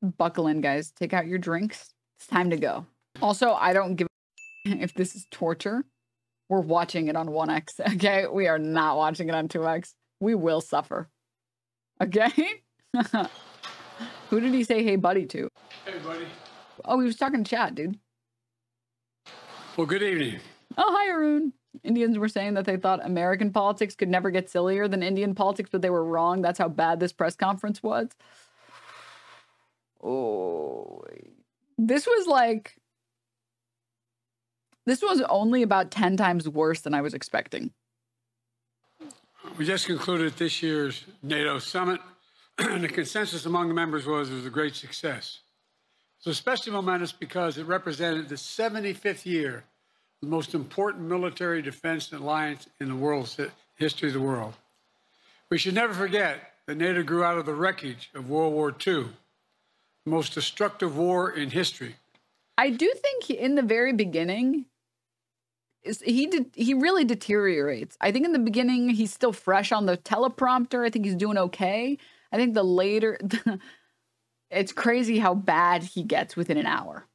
Buckle in, guys. Take out your drinks. It's time to go. Also, I don't give a if this is torture. We're watching it on 1x, okay? We are not watching it on 2x. We will suffer, okay? Who did he say hey buddy to? Hey buddy. Oh, he was talking to chat, dude. Well, good evening. Oh, hi, Arun. Indians were saying that they thought American politics could never get sillier than Indian politics, but they were wrong. That's how bad this press conference was. Oh, this was only about 10 times worse than I was expecting. We just concluded this year's NATO summit, and the consensus among the members was it was a great success. It was especially momentous because it represented the 75th year, the most important military defense alliance in the world's history of the world. We should never forget that NATO grew out of the wreckage of World War II, the most destructive war in history. I do think in the very beginning, he really deteriorates. I think in the beginning, he's still fresh on the teleprompter. I think he's doing okay. I think the later, it's crazy how bad he gets within an hour.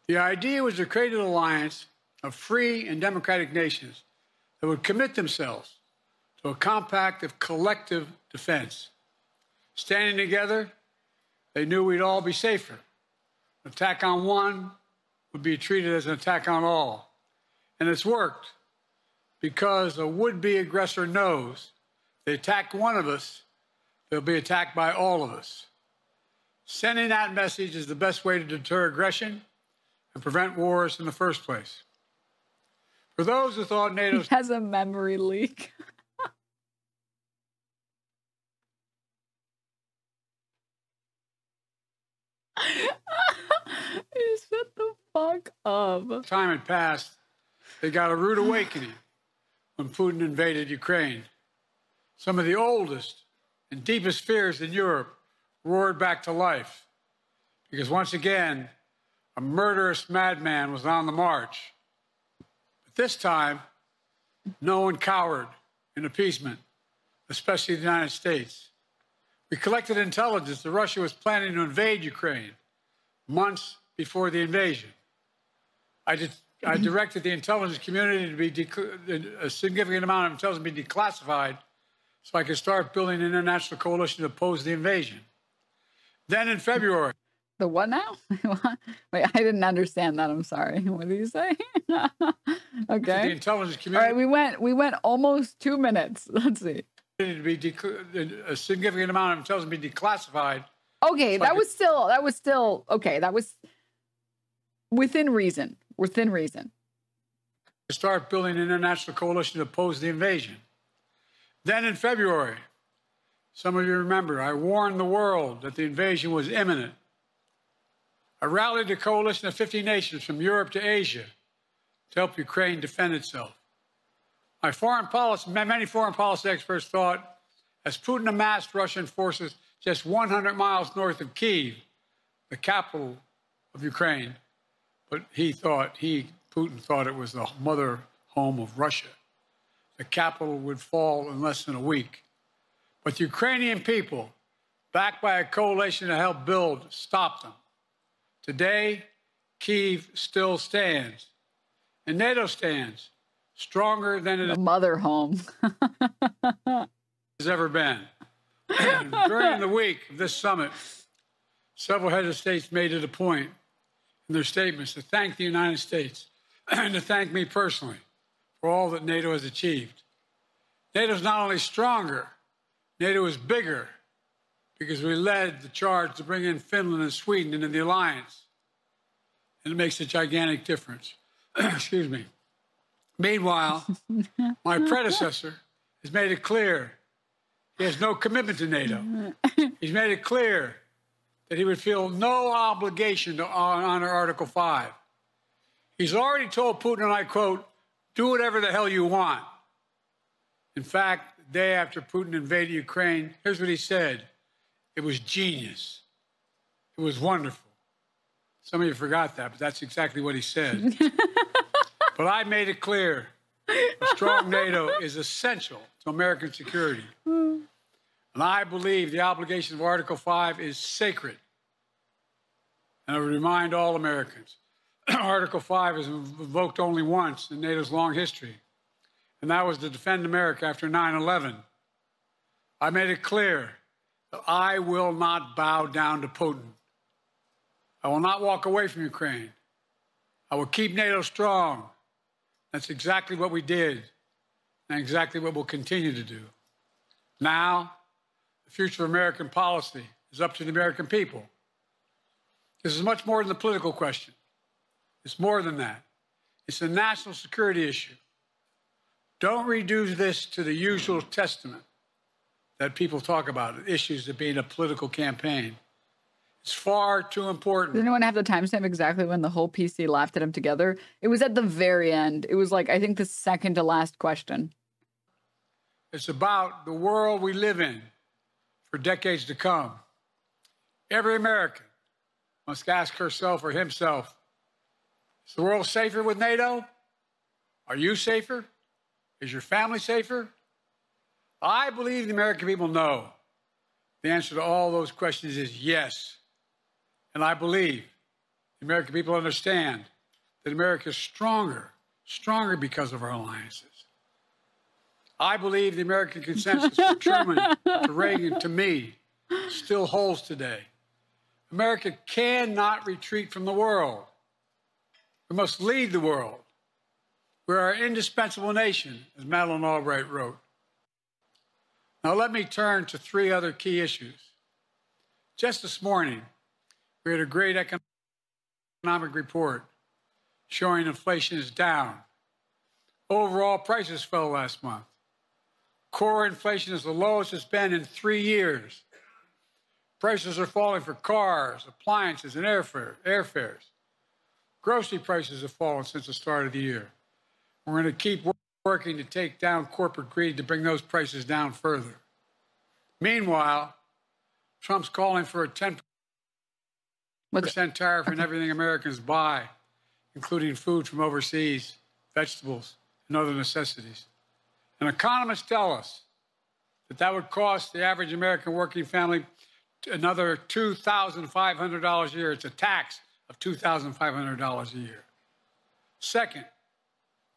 The idea was to create an alliance of free and democratic nations that would commit themselves to a compact of collective defense. Standing together, they knew we'd all be safer. An attack on one would be treated as an attack on all. And it's worked because a would-be aggressor knows they attack one of us, they'll be attacked by all of us. Sending that message is the best way to deter aggression and prevent wars in the first place. For those who thought NATO has a memory leak. You shut the fuck up. Time had passed. They got a rude awakening when Putin invaded Ukraine. Some of the oldest and deepest fears in Europe roared back to life because once again, a murderous madman was on the march. But this time, no one cowered in appeasement, especially the United States. We collected intelligence that Russia was planning to invade Ukraine months before the invasion. I directed the intelligence community to be a significant amount of intelligence be declassified so I could start building an international coalition to oppose the invasion. Then in February. The what now? Wait, I didn't understand that. I'm sorry. What did you say? Okay. The intelligence community. All right, we went almost 2 minutes. Let's see. To be a significant amount of intelligence be declassified. Okay, so that was still okay. That was within reason. Within reason. To start building an international coalition to oppose the invasion. Then in February, some of you remember, I warned the world that the invasion was imminent. I rallied a coalition of 50 nations from Europe to Asia to help Ukraine defend itself. Many foreign policy experts thought, as Putin amassed Russian forces just 100 miles north of Kyiv, the capital of Ukraine, but Putin thought it was the mother home of Russia. The capital would fall in less than a week. But the Ukrainian people, backed by a coalition to help build, stopped them. Today, Kyiv still stands, and NATO stands stronger than it the mother home has ever been. During the week of this summit, several heads of states made it a point in their statements to thank the United States and to thank me personally for all that NATO has achieved. NATO is not only stronger, NATO is bigger because we led the charge to bring in Finland and Sweden into the alliance. And it makes a gigantic difference. Excuse me. Meanwhile, my predecessor has made it clear he has no commitment to NATO. He's made it clear that he would feel no obligation to honor Article 5. He's already told Putin, and I quote, do whatever the hell you want. In fact, the day after Putin invaded Ukraine, here's what he said. It was genius. It was wonderful. Some of you forgot that, but that's exactly what he said. But I made it clear a strong NATO is essential to American security. And I believe the obligation of Article 5 is sacred. And I would remind all Americans, Article 5 is invoked only once in NATO's long history, and that was to defend America after 9/11. I made it clear that I will not bow down to Putin. I will not walk away from Ukraine. I will keep NATO strong. That's exactly what we did, and exactly what we'll continue to do. Now, the future of American policy is up to the American people. This is much more than a political question. It's more than that. It's a national security issue. Don't reduce this to the usual testament that people talk about, issues of being a political campaign. It's far too important. Does anyone have the timestamp exactly when the whole PC laughed at him together? It was at the very end. It was like, I think, the second to last question. It's about the world we live in for decades to come. Every American must ask herself or himself, is the world safer with NATO? Are you safer? Is your family safer? I believe the American people know the answer to all those questions is yes. And I believe the American people understand that America is stronger because of our alliances. I believe the American consensus from Truman to Reagan to me still holds today. America cannot retreat from the world. We must lead the world. We are an indispensable nation, as Madeleine Albright wrote. Now let me turn to three other key issues. Just this morning, we had a great economic report showing inflation is down. Overall prices fell last month. Core inflation is the lowest it's been in 3 years. Prices are falling for cars, appliances, and airfares. Grocery prices have fallen since the start of the year. We're going to keep working to take down corporate greed to bring those prices down further. Meanwhile, Trump's calling for a 10% tariff on everything Americans buy, including food from overseas, vegetables, and other necessities. And economists tell us that that would cost the average American working family another $2,500 a year. It's a tax of $2,500 a year. Second,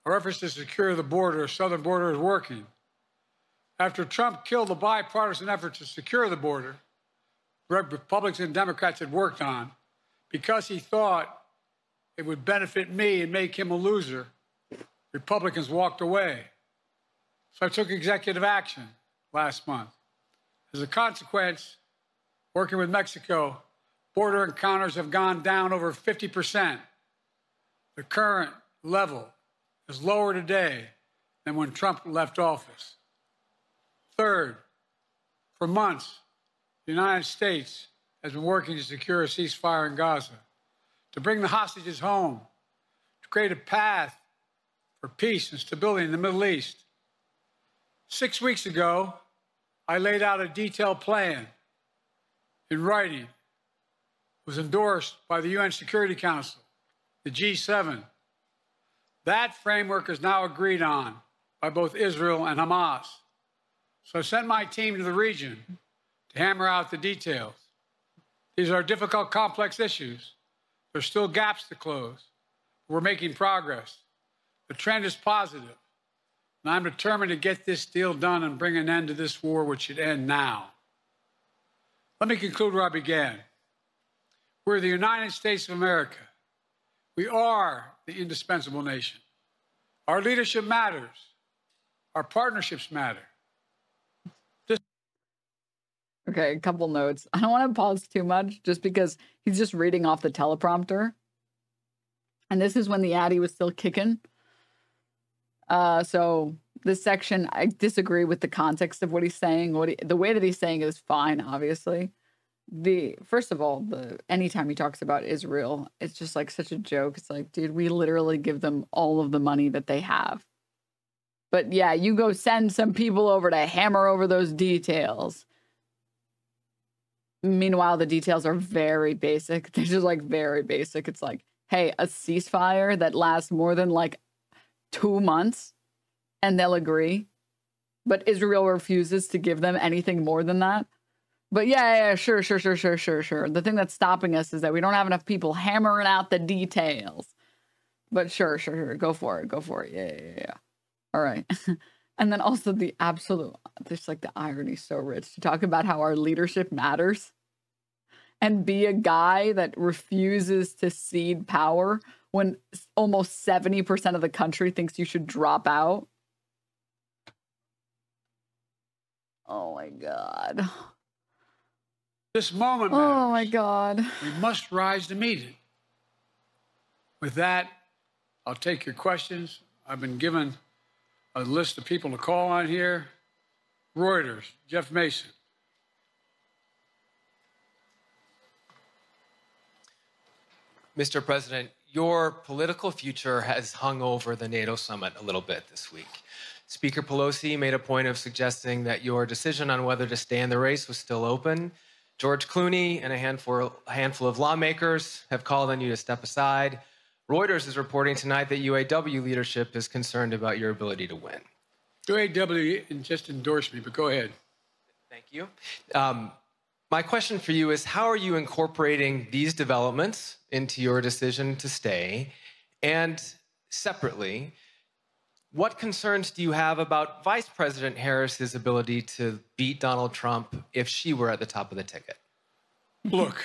our efforts to secure the border, the southern border, is working. After Trump killed the bipartisan effort to secure the border, Republicans and Democrats had worked on, because he thought it would benefit me and make him a loser, Republicans walked away. So I took executive action last month. As a consequence, working with Mexico, border encounters have gone down over 50%. The current level is lower today than when Trump left office. Third, for months, the United States has been working to secure a ceasefire in Gaza, to bring the hostages home, to create a path for peace and stability in the Middle East. 6 weeks ago, I laid out a detailed plan in writing. It was endorsed by the UN Security Council, the G7. That framework is now agreed on by both Israel and Hamas. So I sent my team to the region to hammer out the details. These are difficult, complex issues. There's still gaps to close. We're making progress. The trend is positive. And I'm determined to get this deal done and bring an end to this war, which should end now. Let me conclude where I began. We're the United States of America. We are the indispensable nation. Our leadership matters. Our partnerships matter. Okay, a couple notes. I don't want to pause too much just because he's just reading off the teleprompter. And this is when the Addy was still kicking. So this section, I disagree with the context of what he's saying. The way that he's saying it is fine, obviously. First of all, anytime he talks about Israel, it's just like such a joke. It's like, dude, we literally give them all of the money that they have. But yeah, you go send some people over to hammer over those details. Meanwhile, the details are very basic. They're just like very basic. It's like, hey, a ceasefire that lasts more than like 2 months and they'll agree. But Israel refuses to give them anything more than that. But yeah, sure. The thing that's stopping us is that we don't have enough people hammering out the details. But sure. Go for it. Yeah. All right. And then also the absolute, just like the irony is so rich to talk about how our leadership matters and be a guy that refuses to cede power when almost 70% of the country thinks you should drop out. Oh my God. This moment matters. Oh my God. We must rise to meet it. With that, I'll take your questions. I've been given a list of people to call on here. Reuters, Jeff Mason. Mr. President, your political future has hung over the NATO summit a little bit this week. Speaker Pelosi made a point of suggesting that your decision on whether to stay in the race was still open. George Clooney and a handful of lawmakers have called on you to step aside. Reuters is reporting tonight that UAW leadership is concerned about your ability to win. UAW just endorsed me, but go ahead. Thank you. My question for you is, how are you incorporating these developments into your decision to stay? And separately, what concerns do you have about Vice President Harris's ability to beat Donald Trump if she were at the top of the ticket? Look,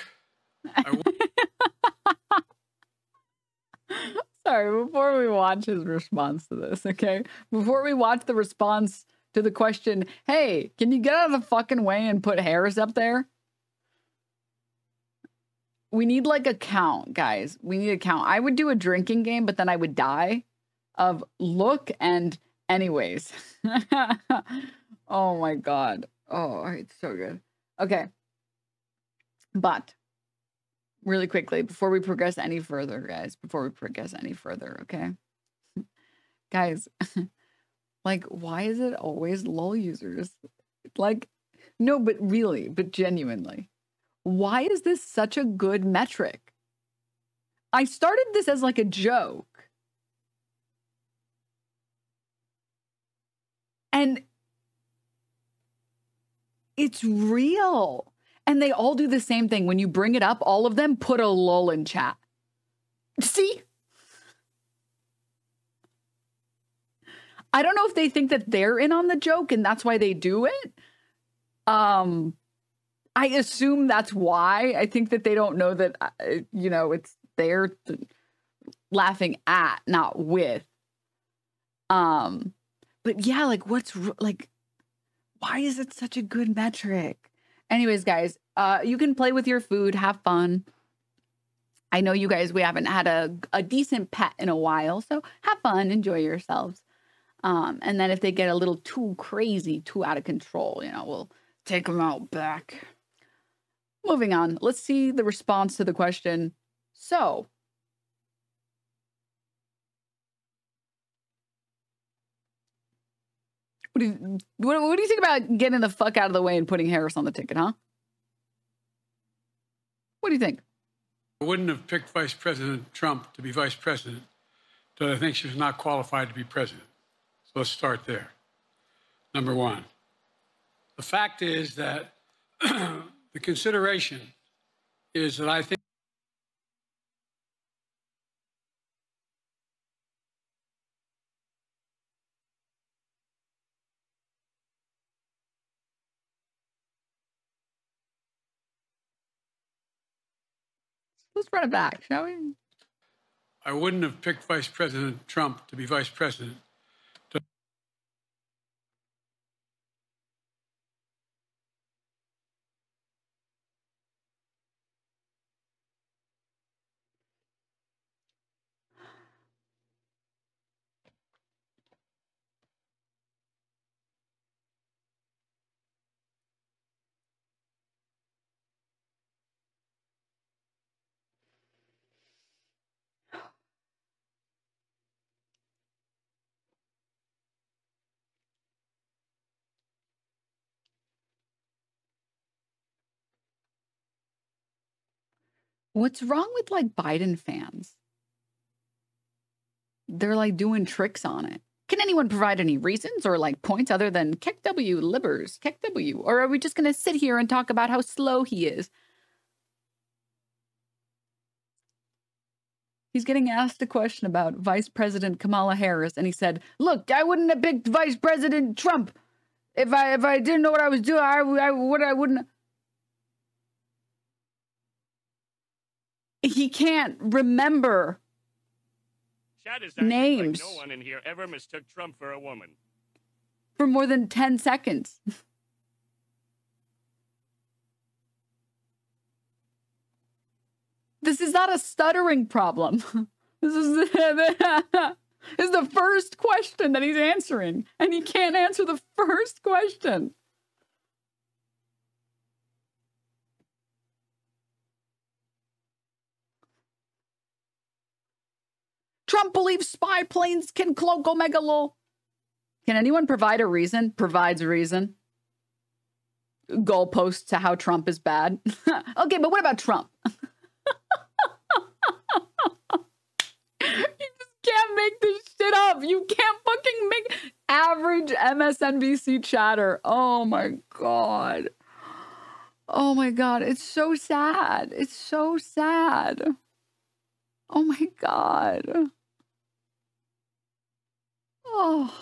Sorry, before we watch his response to this, okay? Before we watch the response to the question, hey, can you get out of the fucking way and put Harris up there? We need like a count, guys. We need a count. I would do a drinking game, but then I would die of look and anyways. Oh my God. Oh, it's so good. Okay. But really quickly, before we progress any further, guys, okay? Guys, like, why is it always LOL users? Like, no, but really, but genuinely, why is this such a good metric? I started this as like a joke. And it's real. And they all do the same thing. When you bring it up, all of them put a lol in chat. See? I don't know if they think that they're in on the joke and that's why they do it. I assume that's why. I think that they don't know that, you know, it's they're laughing at, not with. But yeah, like what's like, why is it such a good metric? Anyways, guys, you can play with your food, have fun. I know you guys, we haven't had a decent pet in a while, so have fun, enjoy yourselves. And then if they get a little too crazy, too out of control, you know, we'll take them out back. Moving on, let's see the response to the question. So, what do you think about getting the fuck out of the way and putting Harris on the ticket, huh? What do you think? I wouldn't have picked Vice President Trump to be vice president, but I think she was not qualified to be president. So let's start there. Number one, the fact is that the consideration is that I think Let's run it back, shall we? I wouldn't have picked Vice President Trump to be vice president. What's wrong with like Biden fans? They're like doing tricks on it. Can anyone provide any reasons or like points other than Keck W, Libbers, Keck W? Or are we just going to sit here and talk about how slow he is? He's getting asked a question about Vice President Kamala Harris, and he said, look, I wouldn't have picked Vice President Trump if I didn't know what I was doing. I wouldn't. He can't remember Chad is names. Like no one in here ever mistook Trump for a woman. For more than 10 seconds. This is not a stuttering problem. This is the first question that he's answering, and he can't answer the first question. Trump believes spy planes can cloak Omega Lol. Can anyone provide a reason? Provides a reason. Goalposts to how Trump is bad. Okay, but what about Trump? You just can't make this shit up. You can't fucking make average MSNBC chatter. Oh my God. Oh my God. It's so sad. It's so sad. Oh my God. Oh.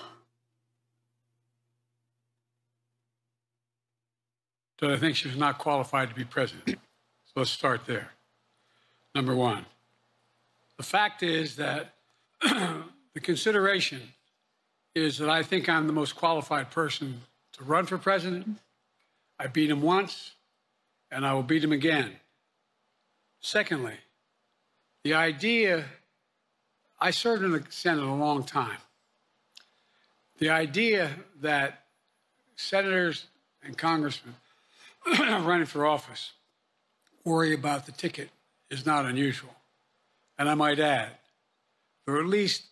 So I think she was not qualified to be president. So let's start there. Number one. The fact is that the consideration is that I think I'm the most qualified person to run for president. I beat him once, and I will beat him again. Secondly, the idea, I served in the Senate a long time. The idea that senators and congressmen running for office worry about the ticket is not unusual. And I might add, there are at least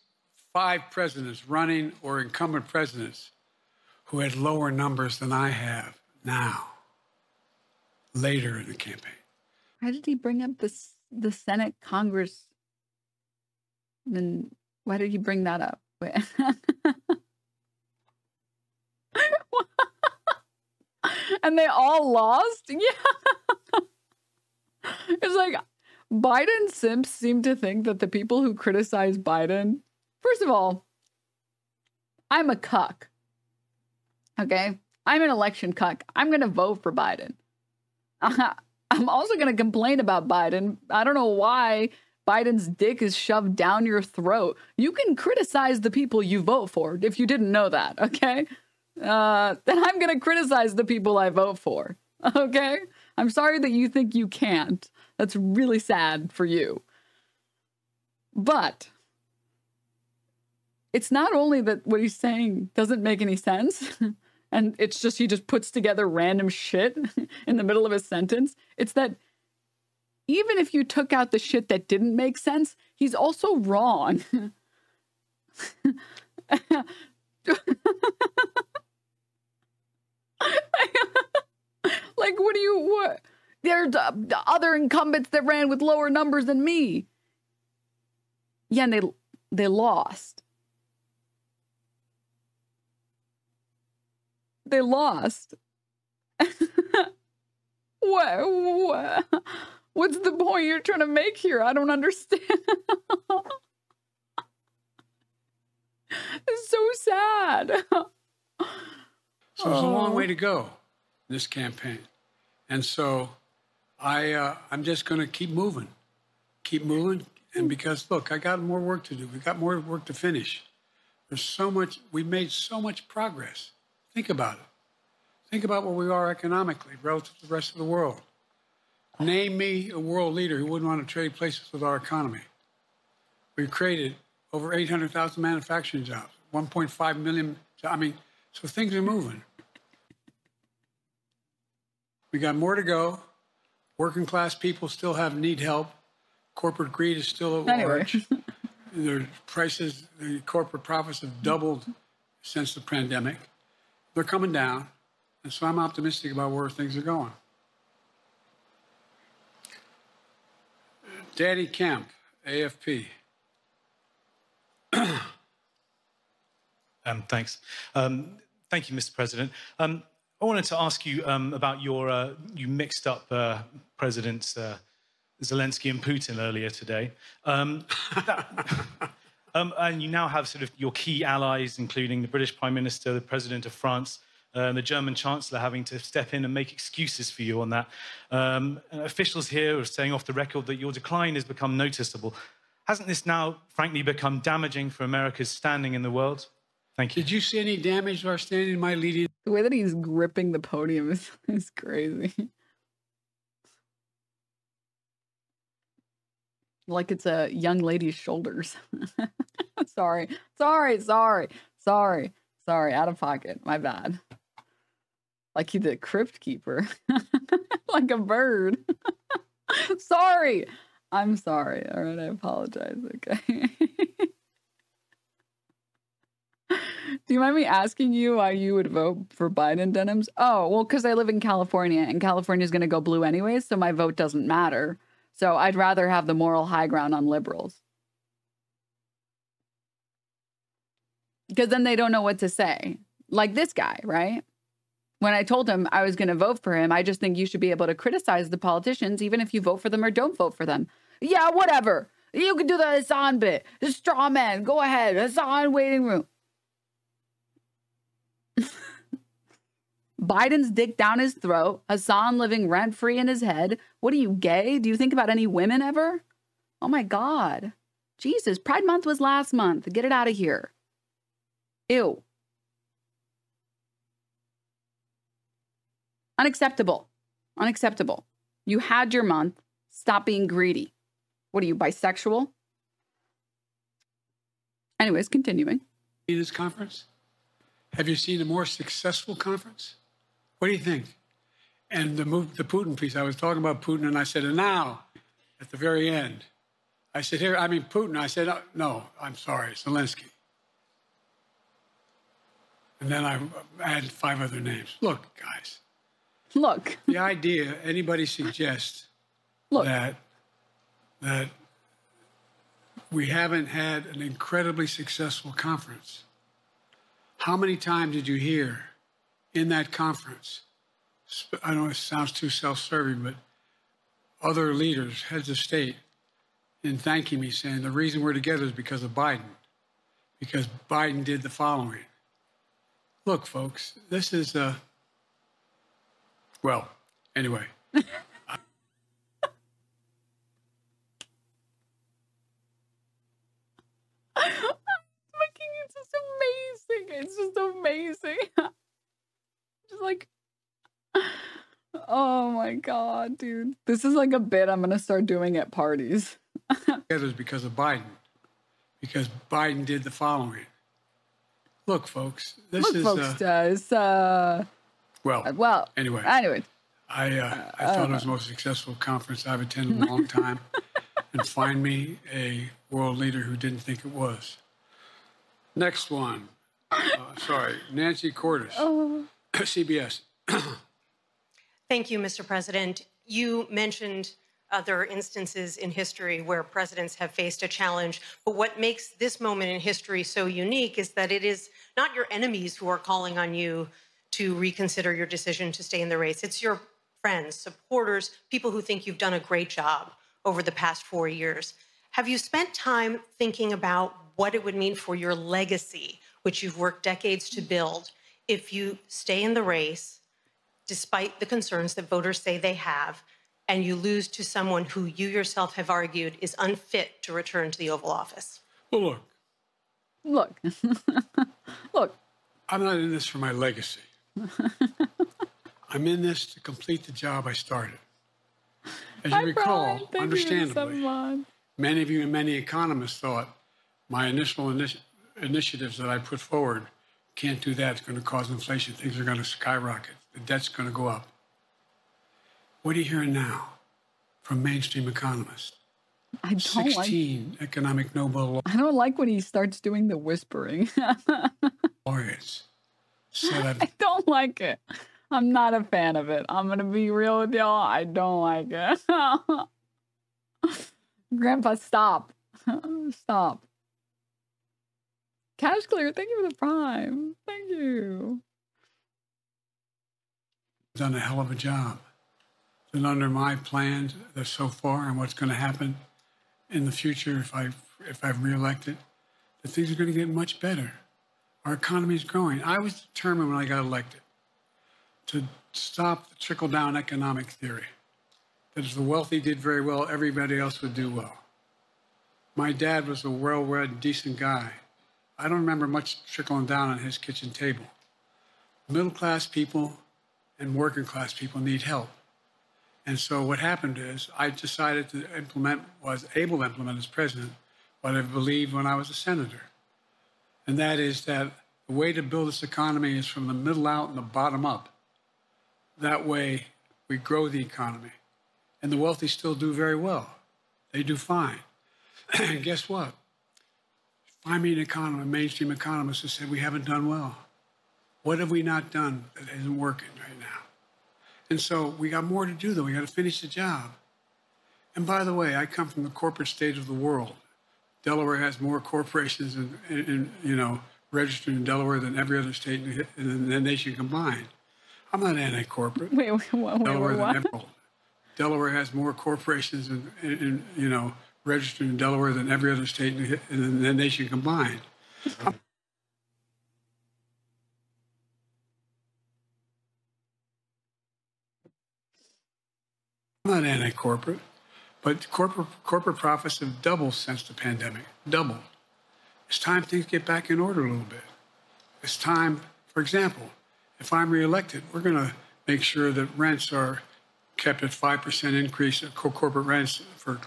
5 presidents running or incumbent presidents who had lower numbers than I have now, later in the campaign. Why did he bring up the Senate Congress? Then why did he bring that up? Wait. And they all lost? Yeah. It's like Biden simps seem to think that the people who criticize Biden, first of all, I'm a cuck. Okay? I'm an election cuck. I'm going to vote for Biden. I'm also going to complain about Biden. I don't know why Biden's dick is shoved down your throat. You can criticize the people you vote for if you didn't know that, okay? Then I'm going to criticize the people I vote for, okay? I'm sorry that you think you can't. That's really sad for you. But it's not only that what he's saying doesn't make any sense, and it's just he just puts together random shit in the middle of a sentence. It's that even if you took out the shit that didn't make sense, he's also wrong. Like, what? There's other incumbents that ran with lower numbers than me. Yeah, and they lost. They lost. What? What's the point you're trying to make here? I don't understand. It's so sad. So there's a long way to go in this campaign. And so I'm just going to keep moving. And because, look, I got more work to do. We got more work to finish. There's so much, we made so much progress. Think about it. Think about where we are economically relative to the rest of the world. Name me a world leader who wouldn't want to trade places with our economy. We've created over 800,000 manufacturing jobs, 1.5 million. I mean, so things are moving. We got more to go. Working class people still need help. Corporate greed is still large. Their prices, the corporate profits have doubled since the pandemic. They're coming down. And so I'm optimistic about where things are going. Danny Kemp, AFP. Thanks. Thank you, Mr. President. I wanted to ask you about your, you mixed up Presidents Zelensky and Putin earlier today. And you now have sort of your key allies, including the British Prime Minister, the President of France, and the German Chancellor having to step in and make excuses for you on that. Officials here are saying off the record that your decline has become noticeable. Hasn't this now, frankly, become damaging for America's standing in the world? Thank you. Did you see any damage to our standing in my leading? The way that he's gripping the podium is crazy. Like it's a young lady's shoulders. Sorry. Out of pocket. My bad. Like he's a crypt keeper. Like a bird. Sorry. I'm sorry. All right, I apologize. Okay. Do you mind me asking you why you would vote for Biden, Denims? Oh, well, because I live in California, and California's going to go blue anyways, so my vote doesn't matter. So I'd rather have the moral high ground on liberals. Because then they don't know what to say. Like this guy, right? When I told him I was going to vote for him, I just think you should be able to criticize the politicians, even if you vote for them or don't vote for them. Yeah, whatever. You can do the Hassan bit. The straw man. Go ahead. Hassan waiting room. Biden's dick down his throat. Hassan living rent-free in his head. What are you, gay? Do you think about any women ever? Oh my God. Jesus, Pride Month was last month. Get it out of here. Ew. Unacceptable. Unacceptable. You had your month. Stop being greedy. What are you, bisexual? Anyways, continuing. In this conference? Have you seen a more successful conference? What do you think? And the Putin piece, I was talking about Putin, and I said, and now, at the very end, I said, here, I mean, Putin. I said, no, I'm sorry, Zelensky. And then I added 5 other names. Look, guys. Look. The idea anybody suggests that we haven't had an incredibly successful conference. How many times did you hear in that conference, I know it sounds too self-serving, but other leaders, heads of state, in thanking me, saying the reason we're together is because of Biden, because Biden did the following. Look, folks, this is, well, anyway. It's just amazing. Just like, oh my God, dude. This is like a bit I'm going to start doing at parties. It's because of Biden. Because Biden did the following. Look, folks, this is... well, anyway. I thought it was the most successful conference I've attended in a long time. And find me a world leader who didn't think it was. Next one. Sorry, Nancy Cordes, CBS. Thank you, Mr. President. You mentioned other instances in history where presidents have faced a challenge, but what makes this moment in history so unique is that it is not your enemies who are calling on you to reconsider your decision to stay in the race. It's your friends, supporters, people who think you've done a great job over the past 4 years. Have you spent time thinking about what it would mean for your legacy, which you've worked decades to build, if you stay in the race, despite the concerns that voters say they have, and you lose to someone who you yourself have argued is unfit to return to the Oval Office? Well, look. Look. I'm not in this for my legacy. I'm in this to complete the job I started. As you recall, understandably, many of you and many economists thought my initial initiatives that I put forward can't do that. It's going to cause inflation. Things are going to skyrocket. The debt's going to go up. What are you hearing now from mainstream economists? I don't 16 economic Nobel I don't like when he starts doing the whispering. laureates said I don't like it. I'm not a fan of it. I'm going to be real with y'all. I don't like it. Grandpa, stop. Stop. Cash Clear, thank you for the prime. Thank you. Done a hell of a job. And under my plans so far and what's going to happen in the future if I'm reelected, that things are going to get much better. Our economy is growing. I was determined when I got elected to stop the trickle-down economic theory, that if the wealthy did very well, everybody else would do well. My dad was a well-read, decent guy. I don't remember much trickling down on his kitchen table. Middle-class people and working-class people need help. And so what happened is I decided to was able to implement as president what I believed when I was a senator. And that is that the way to build this economy is from the middle out and the bottom up. That way we grow the economy. And the wealthy still do very well. They do fine. And guess what? Find me an economist, a mainstream economist who said we haven't done well. What have we not done that isn't working right now? And so we got more to do, though. We got to finish the job. And by the way, I come from the corporate state of the world. Delaware has more corporations registered in Delaware than every other state in the nation combined. I'm not anti-corporate. Wait, what? Delaware has more corporations registered in Delaware than every other state in the nation combined. I'm not anti-corporate, but corporate profits have doubled since the pandemic. Doubled. It's time things get back in order a little bit. It's time, for example, if I'm reelected, we're going to make sure that rents are kept at 5% increase. Corporate rents for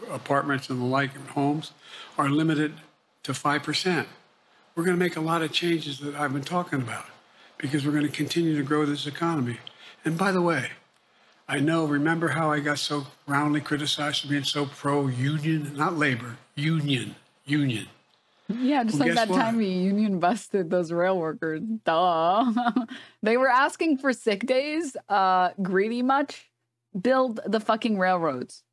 apartments and the like and homes are limited to 5%. We're going to make a lot of changes that I've been talking about because we're going to continue to grow this economy. And by the way, I know, remember how I got so roundly criticized for being so pro-union, not labor, union. Yeah, just like that time we union busted those rail workers. Duh. They were asking for sick days. Greedy much? Build the fucking railroads.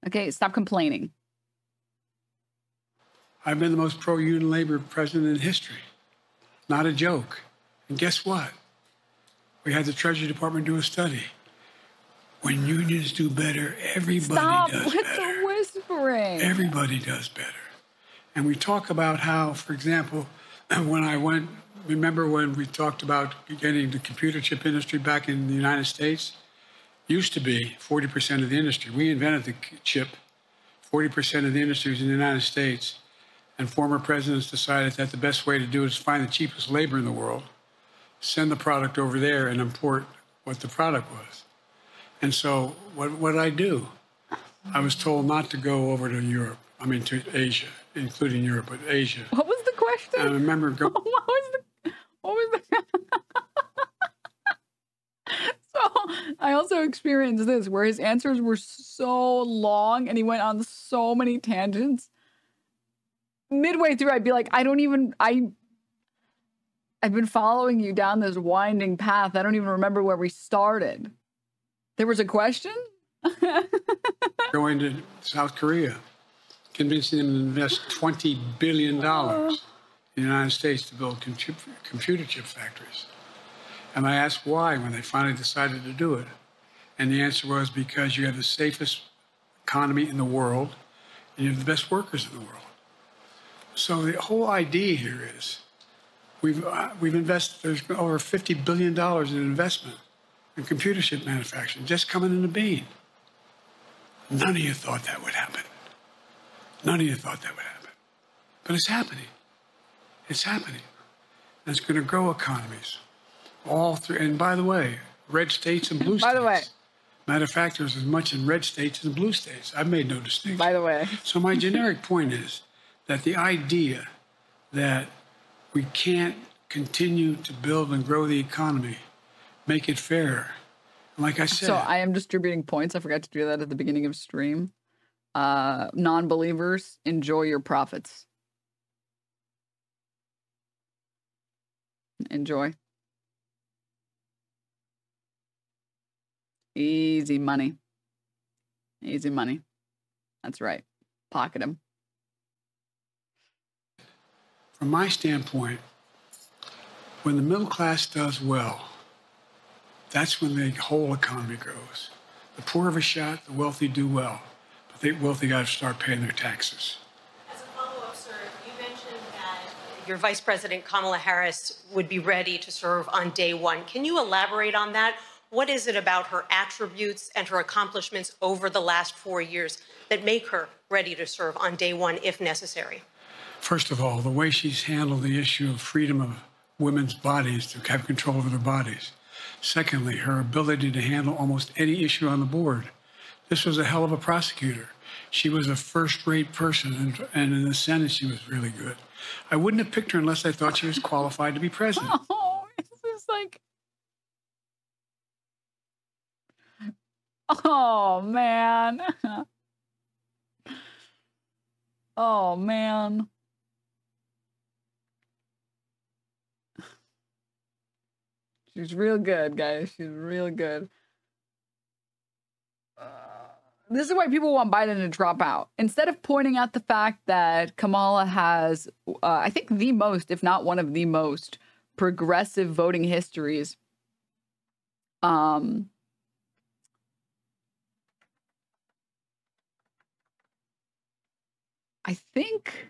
Okay, stop complaining. I've been the most pro-union labor president in history. Not a joke. And guess what? We had the Treasury Department do a study. When unions do better, everybody does better. Stop with the whispering. Everybody does better. And we talk about how, for example, remember when we talked about getting the computer chip industry back in the United States? Used to be 40% of the industry. We invented the chip. 40% of the industry was in the United States. And former presidents decided that the best way to do it is find the cheapest labor in the world, send the product over there and import what the product was. And so what did I do? I was told not to go over to Europe. I mean, to Asia, including Europe, but Asia. What was the question? I remember going. What was the So I also experienced this where his answers were so long and he went on so many tangents. Midway through, I'd be like, I've been following you down this winding path. I don't even remember where we started. There was a question? Going to South Korea, convincing them to invest $20 billion in the United States to build computer chip factories. And I asked why when they finally decided to do it. And the answer was because you have the safest economy in the world and you have the best workers in the world. So the whole idea here is we've invested, there's over $50 billion in investment in computer chip manufacturing just coming in the bean. None of you thought that would happen. None of you thought that would happen. But it's happening. It's happening. And it's going to grow economies. All through, and by the way, red states and blue states. By the way. Matter of fact, there's as much in red states as in blue states. I've made no distinction. By the way. So my generic point is that the idea that we can't continue to build and grow the economy, make it fair. Like I said. So I am distributing points. I forgot to do that at the beginning of stream. Non-believers, enjoy your profits. Enjoy. Easy money. Easy money. That's right. Pocket them. From my standpoint, when the middle class does well, that's when the whole economy grows. The poor have a shot, the wealthy do well, but the wealthy got to start paying their taxes. As a follow-up, sir, you mentioned that your Vice President Kamala Harris would be ready to serve on day one. Can you elaborate on that? What is it about her attributes and her accomplishments over the last 4 years that make her ready to serve on day one if necessary? First of all, the way she's handled the issue of freedom of women's bodies to have control over their bodies. Secondly, her ability to handle almost any issue on the board. This was a hell of a prosecutor. She was a first-rate person, and in the Senate, she was really good. I wouldn't have picked her unless I thought she was qualified to be president. Oh, it's just like, oh, man. Oh, man. She's real good, guys. She's real good. This is why people want Biden to drop out. Instead of pointing out the fact that Kamala has, I think, the most, if not one of the most, progressive voting histories. I think,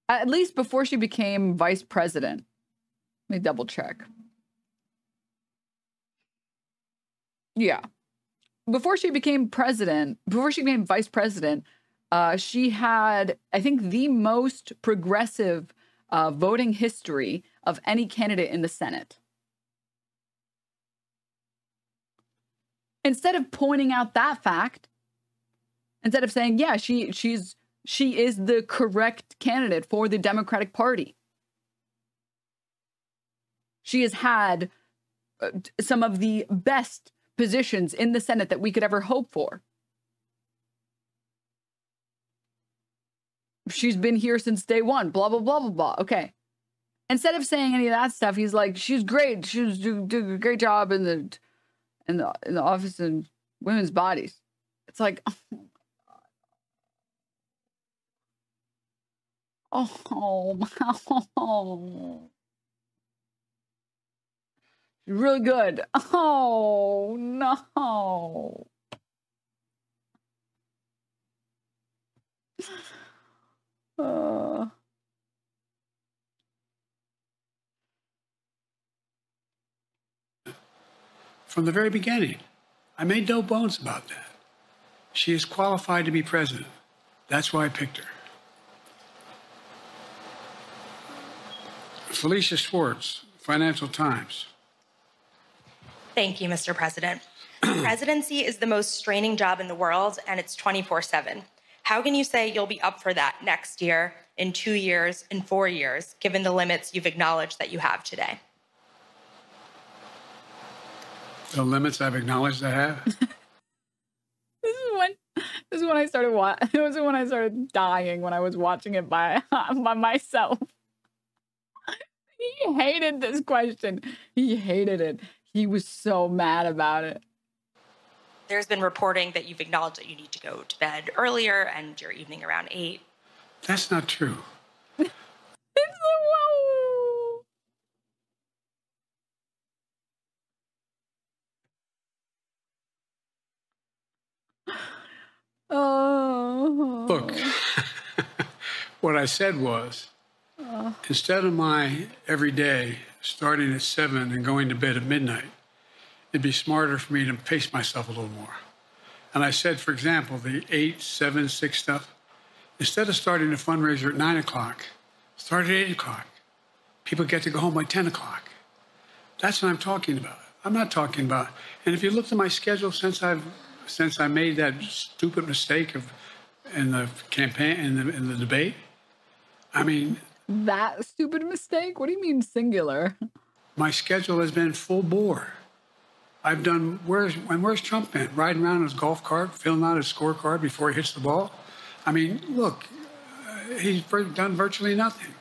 at least before she became vice president. Let me double check. Yeah. Before she became president, before she became vice president, she had, I think, the most progressive voting history of any candidate in the Senate. Instead of pointing out that fact, instead of saying, yeah, she is the correct candidate for the Democratic Party. She has had some of the best positions in the Senate that we could ever hope for. She's been here since day one, blah, blah, blah, blah, blah. Okay. Instead of saying any of that stuff, he's like, she's great. She's doing a great job in the office in women's bodies. It's like, oh. Really good. Oh, no. From the very beginning, I made no bones about that. She is qualified to be president. That's why I picked her. Felicia Schwartz, Financial Times. Thank you, Mr. President. Presidency is the most straining job in the world, and it's 24/7. How can you say you'll be up for that next year, in 2 years, in 4 years, given the limits you've acknowledged that you have today? The limits I've acknowledged I have? This is when I started it was when I started dying when I was watching it by myself. He hated this question. He hated it. He was so mad about it. There's been reporting that you've acknowledged that you need to go to bed earlier and your evening around 8. That's not true. Oh. Look, what I said was, instead of my every day starting at 7 and going to bed at midnight, it'd be smarter for me to pace myself a little more. And I said, for example, the 8, 7, 6 stuff, instead of starting a fundraiser at 9 o'clock, start at 8 o'clock. People get to go home by 10 o'clock. That's what I'm talking about. I'm not talking about, and if you looked at my schedule since I made that stupid mistake in the campaign, in the debate, I mean. That stupid mistake? What do you mean singular? My schedule has been full bore. I've done, where's Trump been? Riding around in his golf cart, filling out his scorecard before he hits the ball? I mean, look, he's done virtually nothing.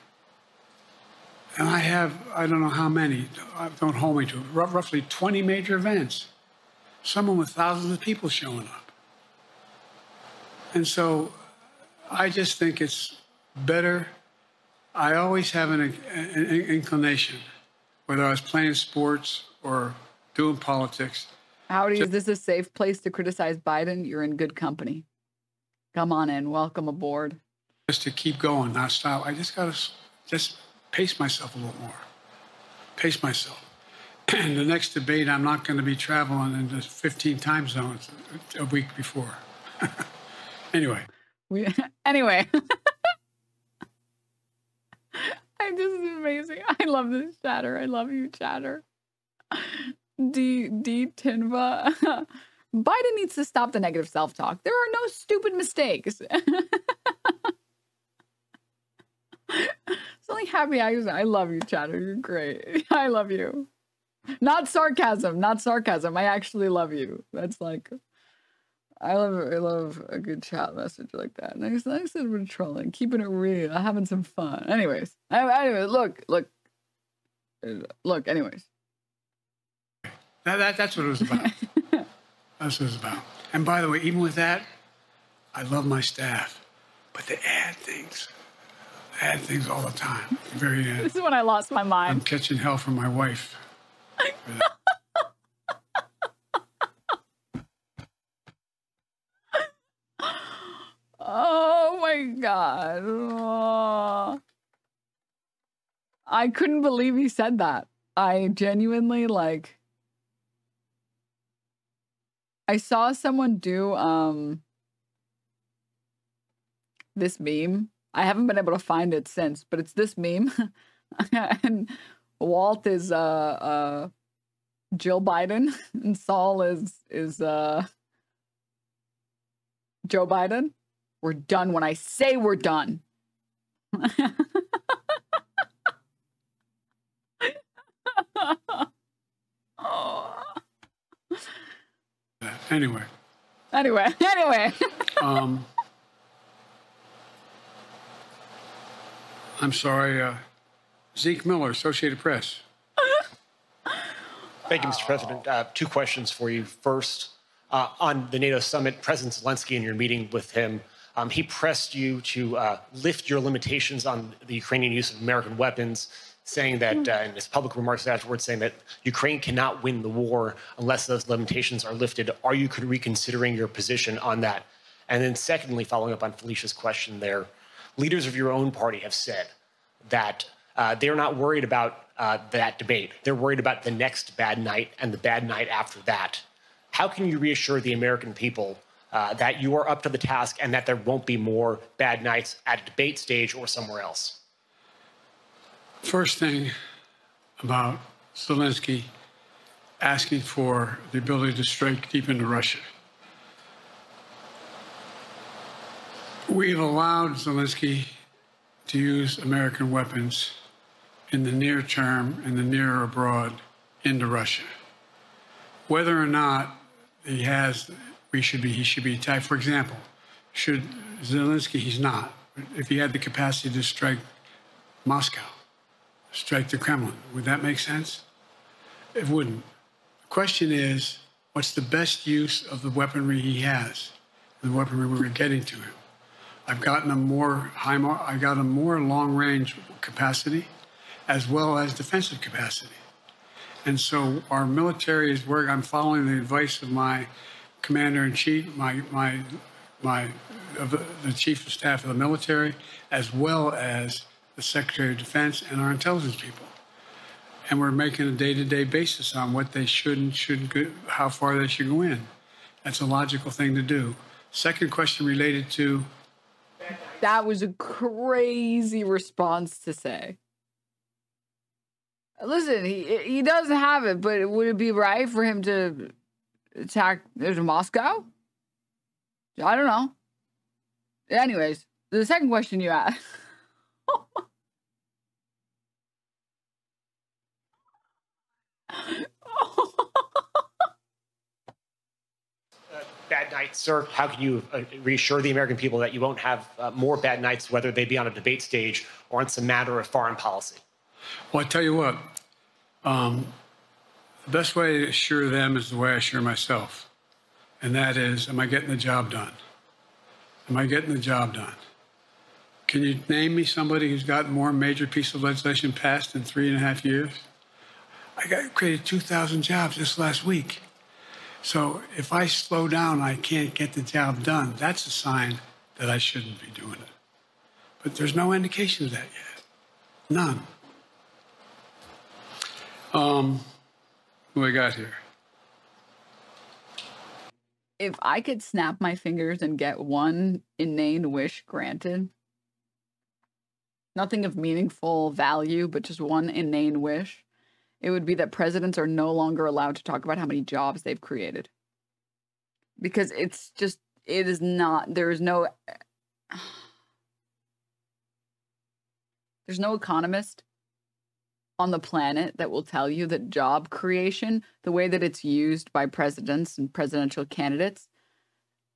And I have, I don't know how many, don't hold me to it, roughly 20 major events. Someone with thousands of people showing up. And so I just think it's better I always have an inclination, whether I was playing sports or doing politics. Howdy, is this a safe place to criticize Biden? You're in good company. Come on in. Welcome aboard. Just to keep going, not stop. I just got to just pace myself a little more. Pace myself. And the next debate, I'm not going to be traveling into 15 time zones a week before. Anyway. Anyway. This is amazing. I love this chatter. I love you, chatter. D Tinva. Biden needs to stop the negative self-talk. There are no stupid mistakes. It's only happy I love you, chatter. You're great. I love you. Not sarcasm. Not sarcasm. I actually love you. That's like, I love a good chat message like that. Nice that we're trolling, keeping it real, having some fun. Anyways, look. Anyways, that's what it was about. That's what it was about. And by the way, even with that, I love my staff, but they add things all the time. Very. This is when I lost my mind. I'm catching hell from my wife. Oh my God. Oh. I couldn't believe he said that. I genuinely, like, I saw someone do this meme. I haven't been able to find it since, but it's this meme. And Walt is Jill Biden and Saul is Joe Biden. We're done when I say we're done. Anyway. I'm sorry, Zeke Miller, Associated Press. Thank you, Mr. President. Two questions for you. First, on the NATO summit, President Zelensky, in your meeting with him, he pressed you to lift your limitations on the Ukrainian use of American weapons, saying that, in his public remarks afterwards, saying that Ukraine cannot win the war unless those limitations are lifted. Are you reconsidering your position on that? And then secondly, following up on Felicia's question there, leaders of your own party have said that they're not worried about that debate. They're worried about the next bad night and the bad night after that. How can you reassure the American people that you are up to the task and that there won't be more bad nights at a debate stage or somewhere else? First thing about Zelensky asking for the ability to strike deep into Russia. We've allowed Zelensky to use American weapons in the near term, in the near or abroad, into Russia. Whether or not he should be attacked. For example, should Zelensky, he's not. If he had the capacity to strike Moscow, strike the Kremlin, would that make sense? It wouldn't. The question is, what's the best use of the weaponry he has, the weaponry we're getting to him? I've gotten a more long-range capacity, as well as defensive capacity. And so our military is where I'm following the advice of my commander-in-chief, the chief of staff of the military, as well as the Secretary of Defense and our intelligence people. And we're making a day-to-day basis on what they should and shouldn't go, how far they should go in. That's a logical thing to do. Second question related to... That was a crazy response to say. Listen, he does have it, but would it be right for him to attack Moscow? I don't know. Anyways, the second question you asked. Bad nights, sir. How can you reassure the American people that you won't have more bad nights, whether they be on a debate stage or on some matter of foreign policy? Well, I tell you what, the best way to assure them is the way I assure myself. And that is, am I getting the job done? Am I getting the job done? Can you name me somebody who's gotten more major piece of legislation passed in 3.5 years? I created 2,000 jobs just last week. So if I slow down, I can't get the job done. That's a sign that I shouldn't be doing it. But there's no indication of that yet. None. What do we got here? If I could snap my fingers and get one inane wish granted, nothing of meaningful value, but just one inane wish, it would be that presidents are no longer allowed to talk about how many jobs they've created. Because it's just, it is not, there's no economist on the planet that will tell you that job creation, the way that it's used by presidents and presidential candidates,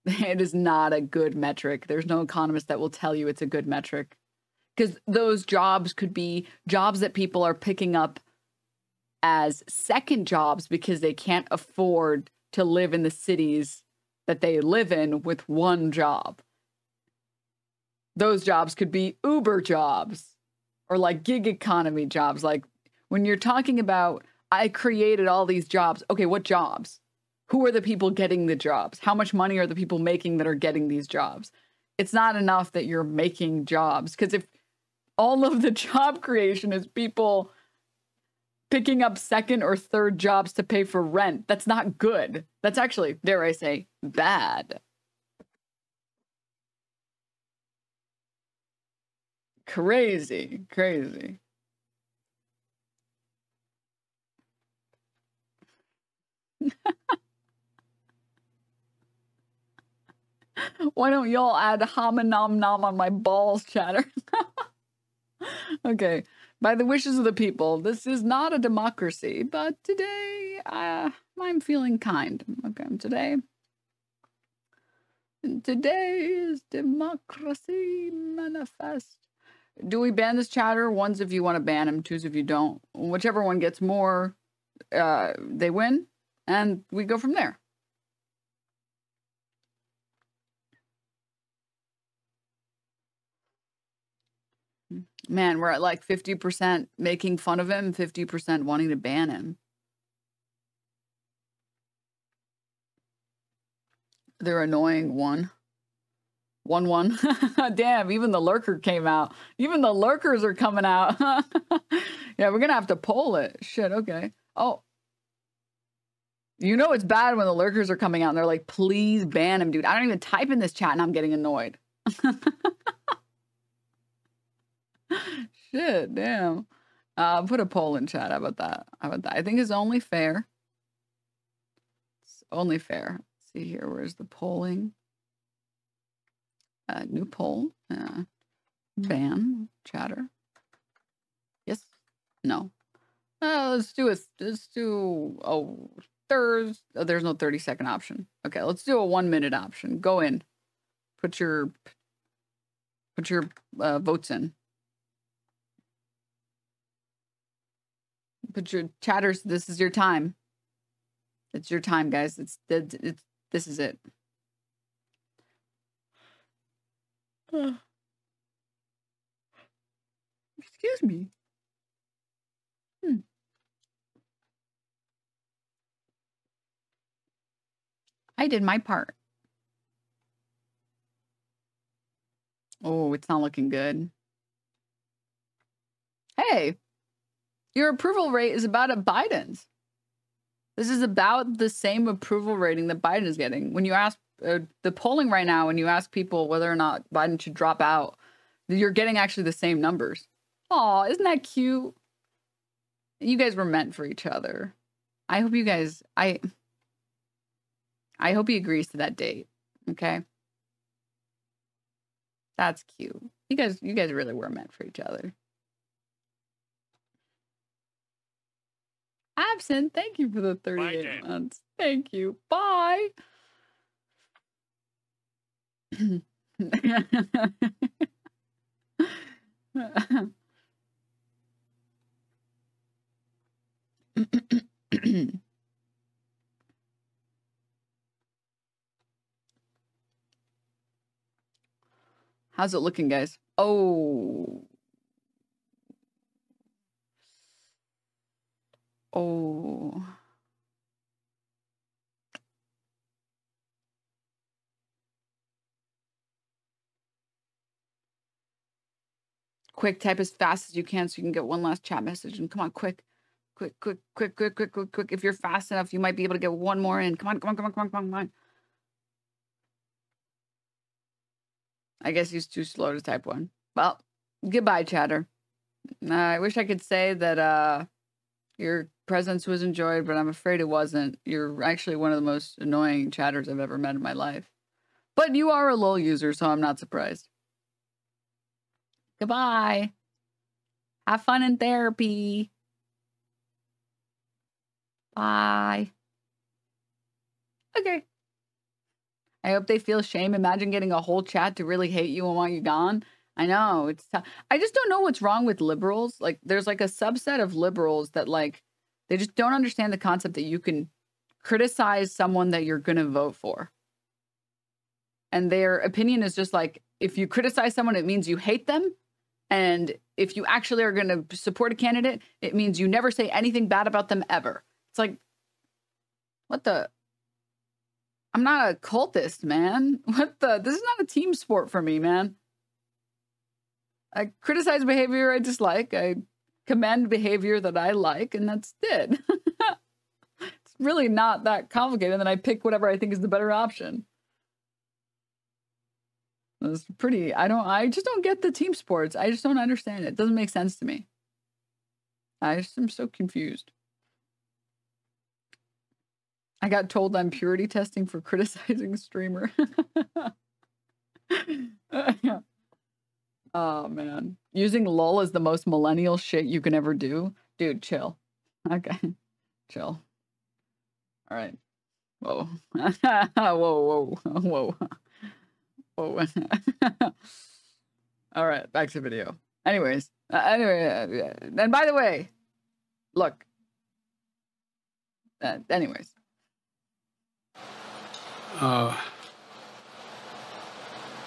it is not a good metric. There's no economist that will tell you it's a good metric. Because those jobs could be jobs that people are picking up as second jobs because they can't afford to live in the cities that they live in with one job. Those jobs could be Uber jobs or like gig economy jobs. Like when you're talking about, I created all these jobs. Okay, what jobs? Who are the people getting the jobs? How much money are the people making that are getting these jobs? It's not enough that you're making jobs, because if all of the job creation is people picking up second or third jobs to pay for rent, that's not good. That's actually, dare I say, bad. Crazy, crazy. Why don't y'all add hama nom nom on my balls, chatter? Okay. By the wishes of the people, this is not a democracy, but today I'm feeling kind. Okay, today is democracy manifest. Do we ban this chatter? Ones if you want to ban him, twos if you don't. Whichever one gets more, they win, and we go from there. Man, we're at like 50% making fun of him, 50% wanting to ban him. They're annoying. One. Damn, even the lurker came out. Even the lurkers are coming out. Yeah, we're going to have to poll it. Shit, okay. Oh. You know it's bad when the lurkers are coming out and they're like, please ban him, dude. I don't even type in this chat and I'm getting annoyed. Shit, damn. Put a poll in chat. How about that? I think it's only fair. It's only fair. Let's see here. Where's the polling? New poll. Ban chatter. Yes. No. Let's do Thursday. Oh, there's no 30-second option. Okay, let's do a 1-minute option. Go in. Put your votes in. Put your chatters. This is your time. It's your time, guys. This is it. Excuse me. I did my part. Oh, it's not looking good. Hey, your approval rate is about at Biden's. This is about the same approval rating that Biden is getting. When you ask the polling right now, when you ask people whether or not Biden should drop out, you're getting actually the same numbers. Aw, isn't that cute? You guys were meant for each other. I hope you guys, I hope he agrees to that date. Okay. That's cute. You guys really were meant for each other. Absent, thank you for the 38 months. Thank you. Bye. How's it looking, guys? Oh. Oh. Quick, type as fast as you can so you can get one last chat message. And come on, quick. Quick. If you're fast enough, you might be able to get one more in. Come on. I guess he's too slow to type one. Well, goodbye, chatter. I wish I could say that your presence was enjoyed, but I'm afraid it wasn't. You're actually one of the most annoying chatters I've ever met in my life. But you are a LOL user, so I'm not surprised. Goodbye. Have fun in therapy. Bye. Okay. I hope they feel shame. Imagine getting a whole chat to really hate you and want you gone. I know, it's tough. I just don't know what's wrong with liberals. Like, there's like a subset of liberals that like, they just don't understand the concept that you can criticize someone that you're going to vote for. And their opinion is just like, if you criticize someone, it means you hate them. And if you actually are going to support a candidate, it means you never say anything bad about them ever. It's like, what the? I'm not a cultist, man. What the? This is not a team sport for me, man. I criticize behavior I dislike. I commend behavior that I like, and that's it. It's really not that complicated. And then I pick whatever I think is the better option. It's pretty, I just don't get the team sports. I just don't understand it. It doesn't make sense to me. I'm so confused. I got told I'm purity testing for criticizing a streamer. Oh, man. Using LOL is the most millennial shit you can ever do. Dude, chill. Okay. Chill. All right. Whoa. Whoa. All right, back to video. Anyways, and by the way, look. Anyways.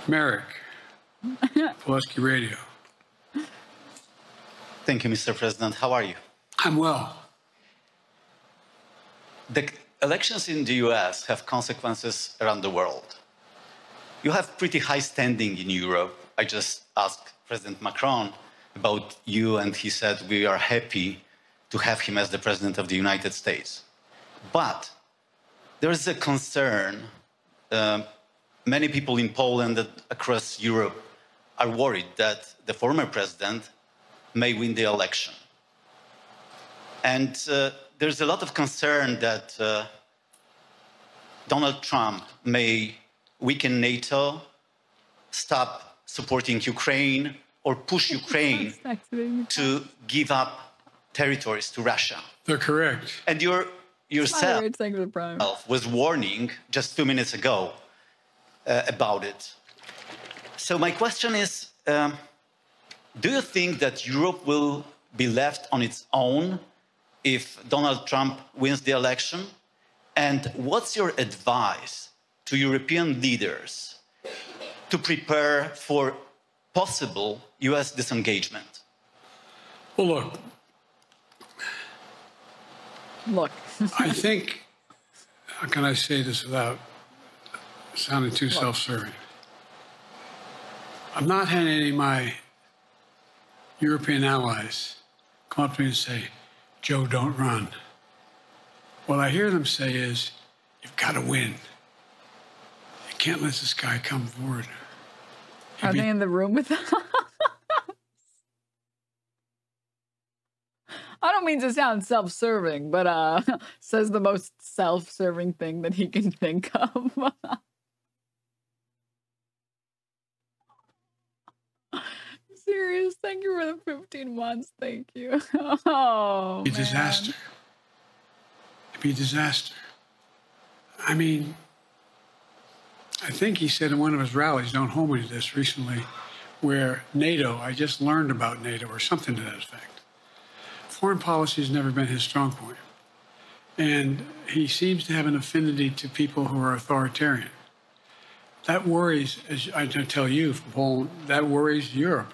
Merrick, Pulaski Radio. Thank you, Mr. President. How are you? I'm well. The elections in the US have consequences around the world. You have pretty high standing in Europe. I just asked President Macron about you, and he said we are happy to have him as the President of the United States. But there is a concern. Many people in Poland and across Europe are worried that the former president may win the election. And there's a lot of concern that Donald Trump may weaken NATO, stop supporting Ukraine, or push Ukraine to give up territories to Russia. They're correct. And yourself was warning just 2 minutes ago about it. So my question is, do you think that Europe will be left on its own if Donald Trump wins the election? And what's your advice to European leaders to prepare for possible US disengagement? Well, look. I think, how can I say this without sounding too self-serving? I'm not having any of my European allies come up to me and say, Joe, don't run. What I hear them say is, you've got to win. You can't let this guy come forward. Are they in the room with us? I don't mean to sound self-serving, but says the most self-serving thing that he can think of. Serious, thank you for the 15 months. Thank you. Oh, it'd be a disaster. It'd be a disaster. I mean, I think he said in one of his rallies, don't hold me to this, recently, where NATO, I just learned about NATO or something to that effect. Foreign policy has never been his strong point. And he seems to have an affinity to people who are authoritarian. That worries, as I tell you, from Poland, that worries Europe.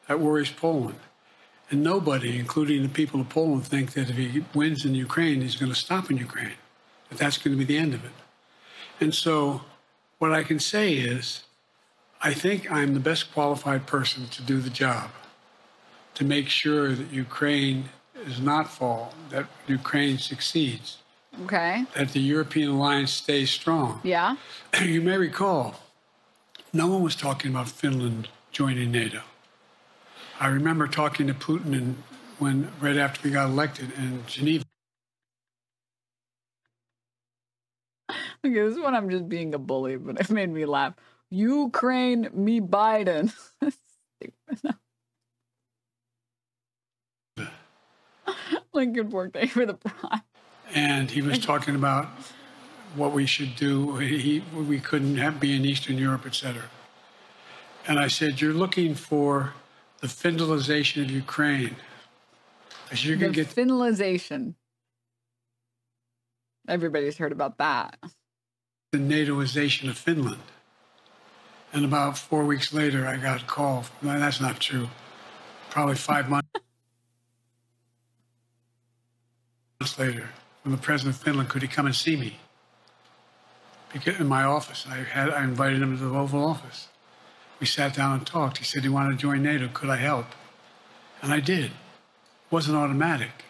That worries Poland. And nobody, including the people of Poland, think that if he wins in Ukraine, he's going to stop in Ukraine, that that's going to be the end of it. And so what I can say is, I think I'm the best qualified person to do the job, to make sure that Ukraine does not fall, that Ukraine succeeds. Okay. That the European alliance stays strong. Yeah. You may recall, no one was talking about Finland joining NATO. I remember talking to Putin right after we got elected in Geneva. Okay, this is when I'm just being a bully, but it made me laugh. Ukraine, me Biden. Lincoln birthday for the prime. And he was talking about what we should do. We couldn't be in Eastern Europe, et cetera. And I said, you're looking for the Finlandization of Ukraine. Because you're going to get Finlandization. Everybody's heard about that. The NATOization of Finland. And about 4 weeks later, I got a call. No, that's not true. Probably 5 months later, from the president of Finland, could he come and see me? Because in my office, I invited him to the Oval Office. We sat down and talked. He said he wanted to join NATO. Could I help? And I did. It wasn't automatic.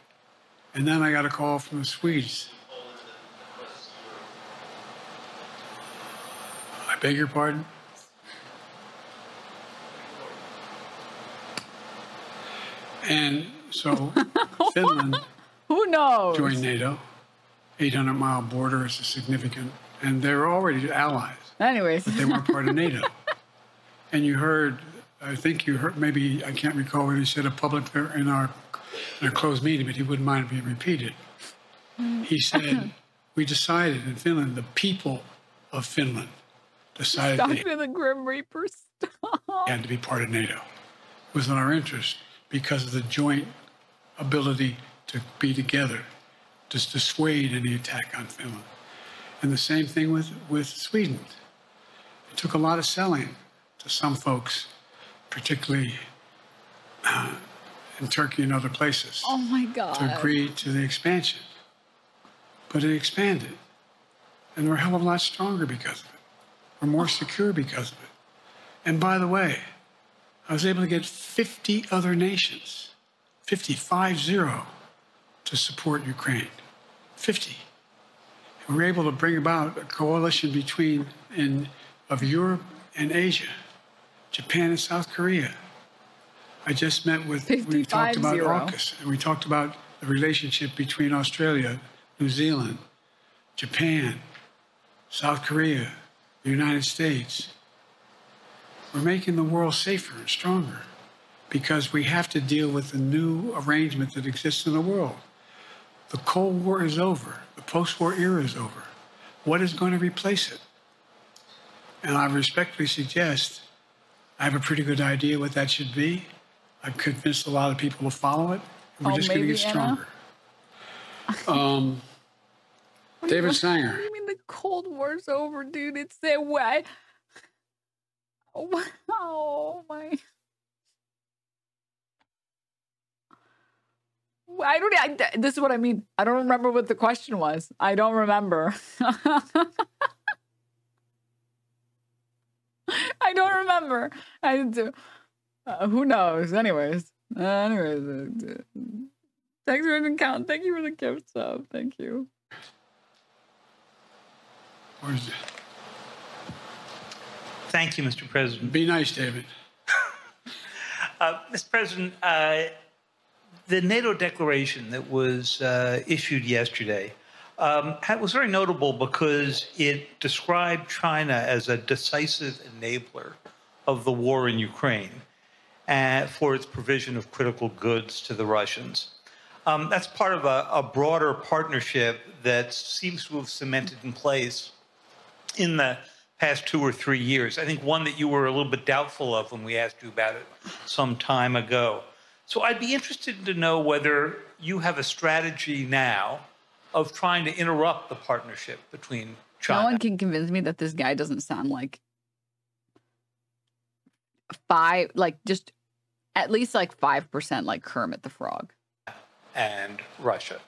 And then I got a call from the Swedes. I beg your pardon? And so Finland Who knows? joined NATO. 800-mile border is a significant, and they're already allies. Anyways. But they weren't part of NATO. And you heard, I think you heard, maybe, I can't recall what he said in our closed meeting, but he wouldn't mind being repeated. He said, we decided in Finland, the people of Finland decided Dr. the Grim Reaper, stop. Had to be part of NATO. It was in our interest because of the joint ability to be together, to dissuade any attack on Finland. And the same thing with Sweden. It took a lot of selling to some folks, particularly in Turkey and other places. Oh my God. To agree to the expansion. But it expanded. And we're a hell of a lot stronger because of it. We're more secure because of it. And by the way, I was able to get 50 other nations, 50, to support Ukraine. 50. And we were able to bring about a coalition of Europe and Asia, Japan and South Korea. I just met with, we talked about AUKUS, and we talked about the relationship between Australia, New Zealand, Japan, South Korea, the United States. We're making the world safer and stronger because we have to deal with the new arrangement that exists in the world. The Cold War is over. The post-war era is over. What is going to replace it? And I respectfully suggest I have a pretty good idea what that should be. I've convinced a lot of people to follow it. And we're just going to get stronger. David Sanger. What do you mean the Cold War's over, dude? It's that way. Oh my. This is what I mean. I don't remember what the question was. I don't remember. I don't remember. Who knows? Anyways. Thanks for the count. Thank you for the gift sub. Thank you. Where is it? Thank you, Mr. President. Be nice, David. Mr. President, the NATO declaration that was issued yesterday was very notable because it described China as a decisive enabler of the war in Ukraine for its provision of critical goods to the Russians. That's part of a broader partnership that seems to have cemented in place in the past 2 or 3 years. I think one that you were a little bit doubtful of when we asked you about it some time ago. So I'd be interested to know whether you have a strategy now of trying to interrupt the partnership between China. No one can convince me that this guy doesn't sound like just at least like 5% like Kermit the Frog. And Russia.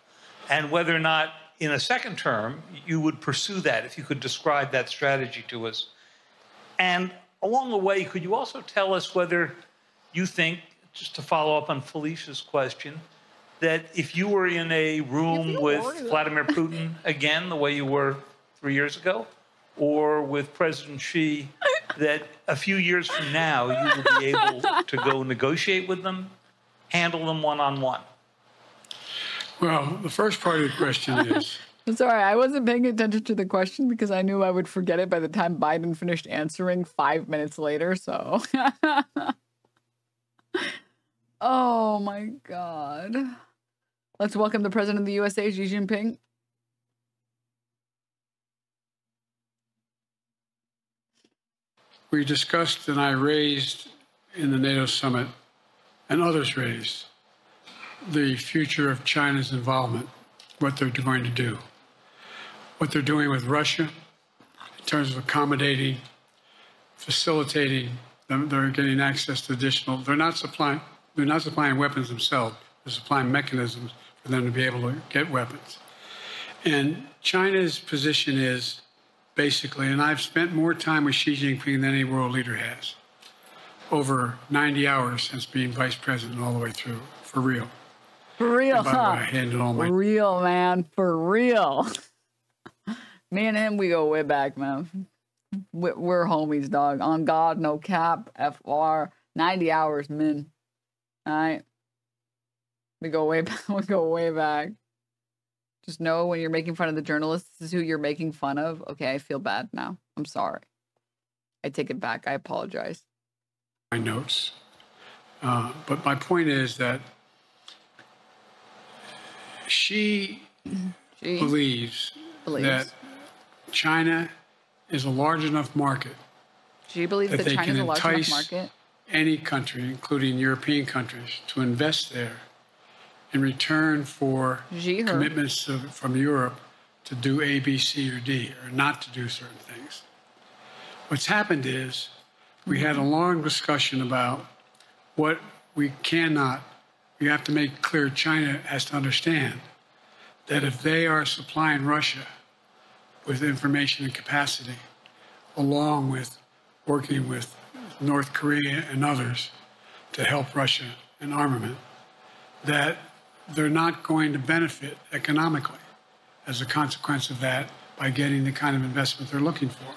And whether or not in a second term you would pursue that, if you could describe that strategy to us. And along the way, could you also tell us whether you think, just to follow up on Felicia's question, that if you were in a room with Vladimir Putin again, the way you were 3 years ago, or with President Xi, that a few years from now you will be able to go negotiate with them, handle them one-on-one? Well, the first part of the question is... Sorry, I wasn't paying attention to the question because I knew I would forget it by the time Biden finished answering 5 minutes later, so... Oh, my God. Let's welcome the President of the USA, Xi Jinping. We discussed and I raised in the NATO summit, and others raised, the future of China's involvement, what they're going to do, what they're doing with Russia in terms of accommodating, facilitating them. They're getting access to additional. They're not supplying weapons themselves. They're supplying mechanisms for them to be able to get weapons. And China's position is basically, and I've spent more time with Xi Jinping than any world leader has, over 90 hours since being vice president all the way through, for real. For real, and by the way, I handed all my... For real, man. For real. Me and him, we go way back, man. We're homies, dog. On God, no cap, FR. 90 hours, men. All right? We go way back. We go way back. Just know when you're making fun of the journalists, this is who you're making fun of. Okay, I feel bad now. I'm sorry. I take it back. I apologize. My notes. But my point is that she believes that China is a large enough market. She believes that they China can is a large enough entice market. Any country, including European countries, to invest there in return for commitments from Europe to do A, B, C, or D, or not to do certain things. What's happened is we had a long discussion about what we cannot. You have to make clear China has to understand that if they are supplying Russia with information and capacity, along with working with North Korea and others to help Russia in armament, that they're not going to benefit economically as a consequence of that by getting the kind of investment they're looking for.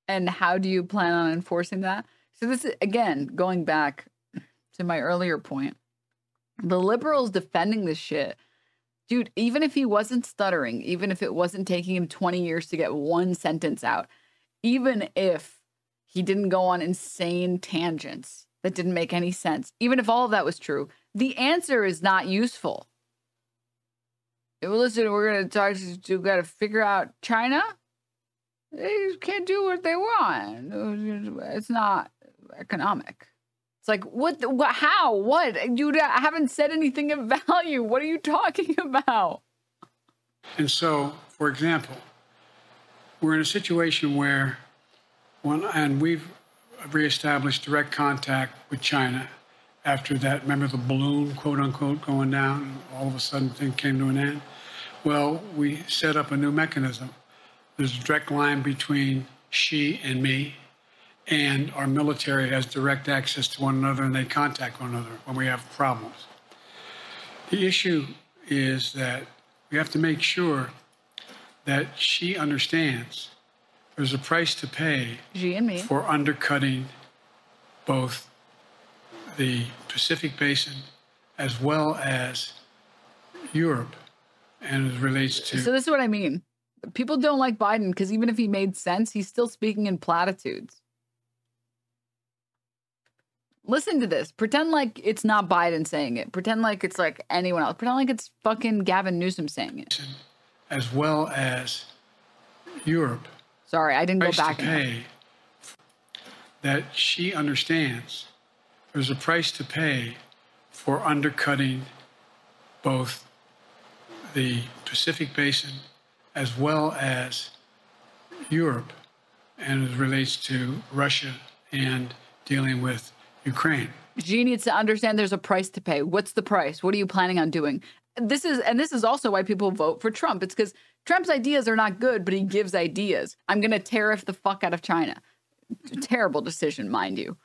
And how do you plan on enforcing that? So this is, again, going back to my earlier point, the liberals defending this shit. Dude, even if he wasn't stuttering, even if it wasn't taking him 20 years to get one sentence out, even if he didn't go on insane tangents that didn't make any sense, even if all of that was true, the answer is not useful. Well, listen, we're going to talk to, got to figure out China. They can't do what they want. It's not economic. It's like, what, how, what? You haven't said anything of value. What are you talking about? And so, for example, we're in a situation where, and we've reestablished direct contact with China after that, remember the balloon, quote unquote, going down, and all of a sudden things came to an end? Well, we set up a new mechanism. There's a direct line between Xi and me, and our military has direct access to one another, and they contact one another when we have problems. The issue is that we have to make sure that Xi understands there's a price to pay for undercutting both the Pacific Basin as well as Europe, and it relates to... So this is what I mean. People don't like Biden because even if he made sense, he's still speaking in platitudes. Listen to this. Pretend like it's not Biden saying it. Pretend like it's like anyone else. Pretend like it's fucking Gavin Newsom saying it. As well as Europe. Sorry, I didn't go back. To pay that she understands there's a price to pay for undercutting both the Pacific Basin as well as Europe and as it relates to Russia and dealing with Ukraine. Xi needs to understand there's a price to pay. What's the price? What are you planning on doing? This is also why people vote for Trump. It's because Trump's ideas are not good, but he gives ideas. I'm going to tariff the fuck out of China. Terrible decision, mind you.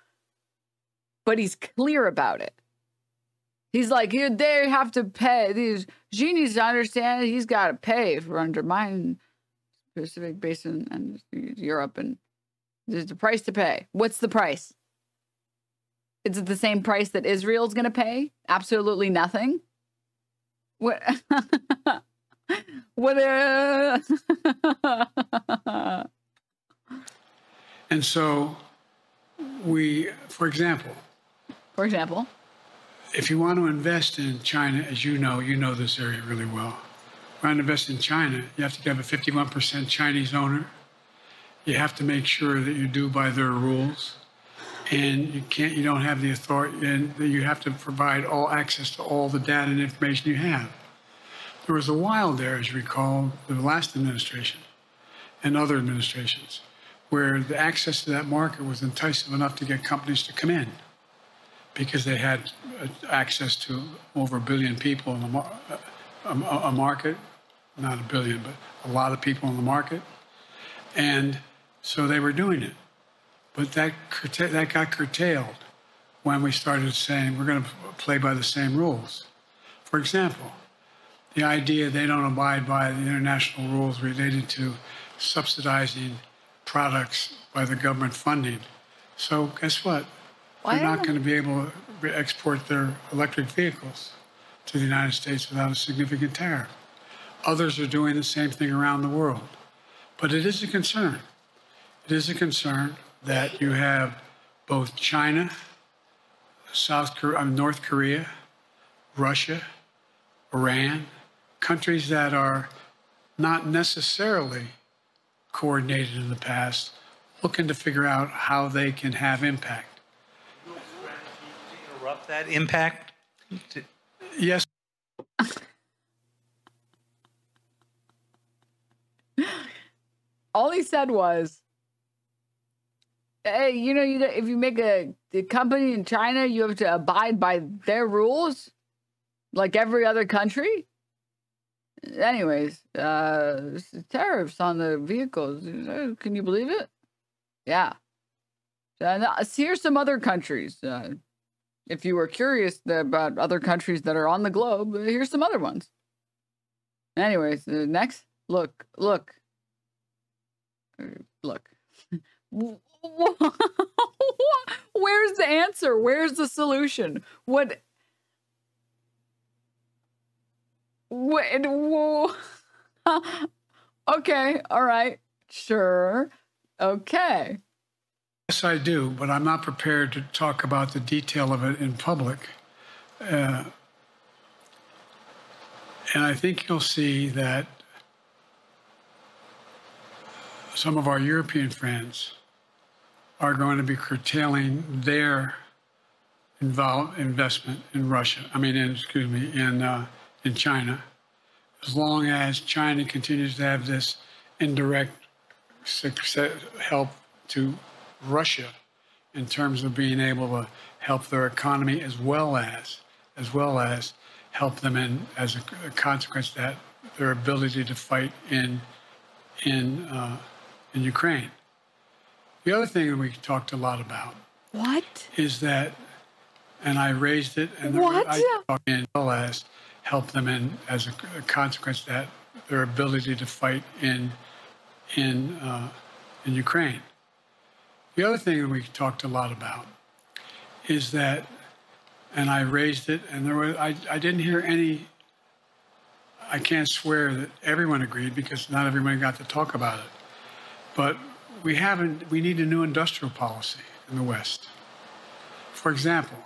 But he's clear about it. He's like, they have to pay. Xi needs to understand he's got to pay for undermining Pacific Basin and Europe. And there's a price to pay. What's the price? Is it the same price that Israel's going to pay? Absolutely nothing. What? What? And so for example, if you want to invest in China, as you know this area really well. If you want to invest in China, you have to have a 51% Chinese owner. You have to make sure that you do by their rules. And you don't have the authority, and you have to provide all access to all the data and information you have. There was a while there, as you recall, the last administration and other administrations, where the access to that market was enticing enough to get companies to come in because they had access to over 1 billion people in a market, not 1 billion, but a lot of people in the market. And so they were doing it. But that got curtailed when we started saying we're going to play by the same rules. For example, the idea they don't abide by the international rules related to subsidizing products by the government funding. So guess what? They're not going to be able to export their electric vehicles to the United States without a significant tariff. Others are doing the same thing around the world. But it is a concern. It is a concern that you have both China, North Korea, Russia, Iran, countries that are not necessarily coordinated in the past, looking to figure out how they can have impact. Interrupt that impact? Yes. All he said was, hey, if you make a company in China, you have to abide by their rules, like every other country. Anyways, tariffs on the vehicles. Can you believe it? Yeah. Here's some other countries. If you were curious about other countries that are on the globe, here's some other ones. Anyways, next. Look. Where's the answer? Where's the solution? What? Okay, all right, sure, okay. Yes, I do, but I'm not prepared to talk about the detail of it in public. And I think you'll see that some of our European friends are going to be curtailing their investment in Russia. In China, as long as China continues to have this indirect help to Russia in terms of being able to help their economy as well as help them in, as a consequence, that their ability to fight in Ukraine. The other thing that we talked a lot about is that, and I raised it, and I talked as well as help them in, as a consequence, that their ability to fight in Ukraine. The other thing that we talked a lot about is that, and I raised it, and I didn't hear any. I can't swear that everyone agreed because not everyone got to talk about it, but we need a new industrial policy in the West. For example,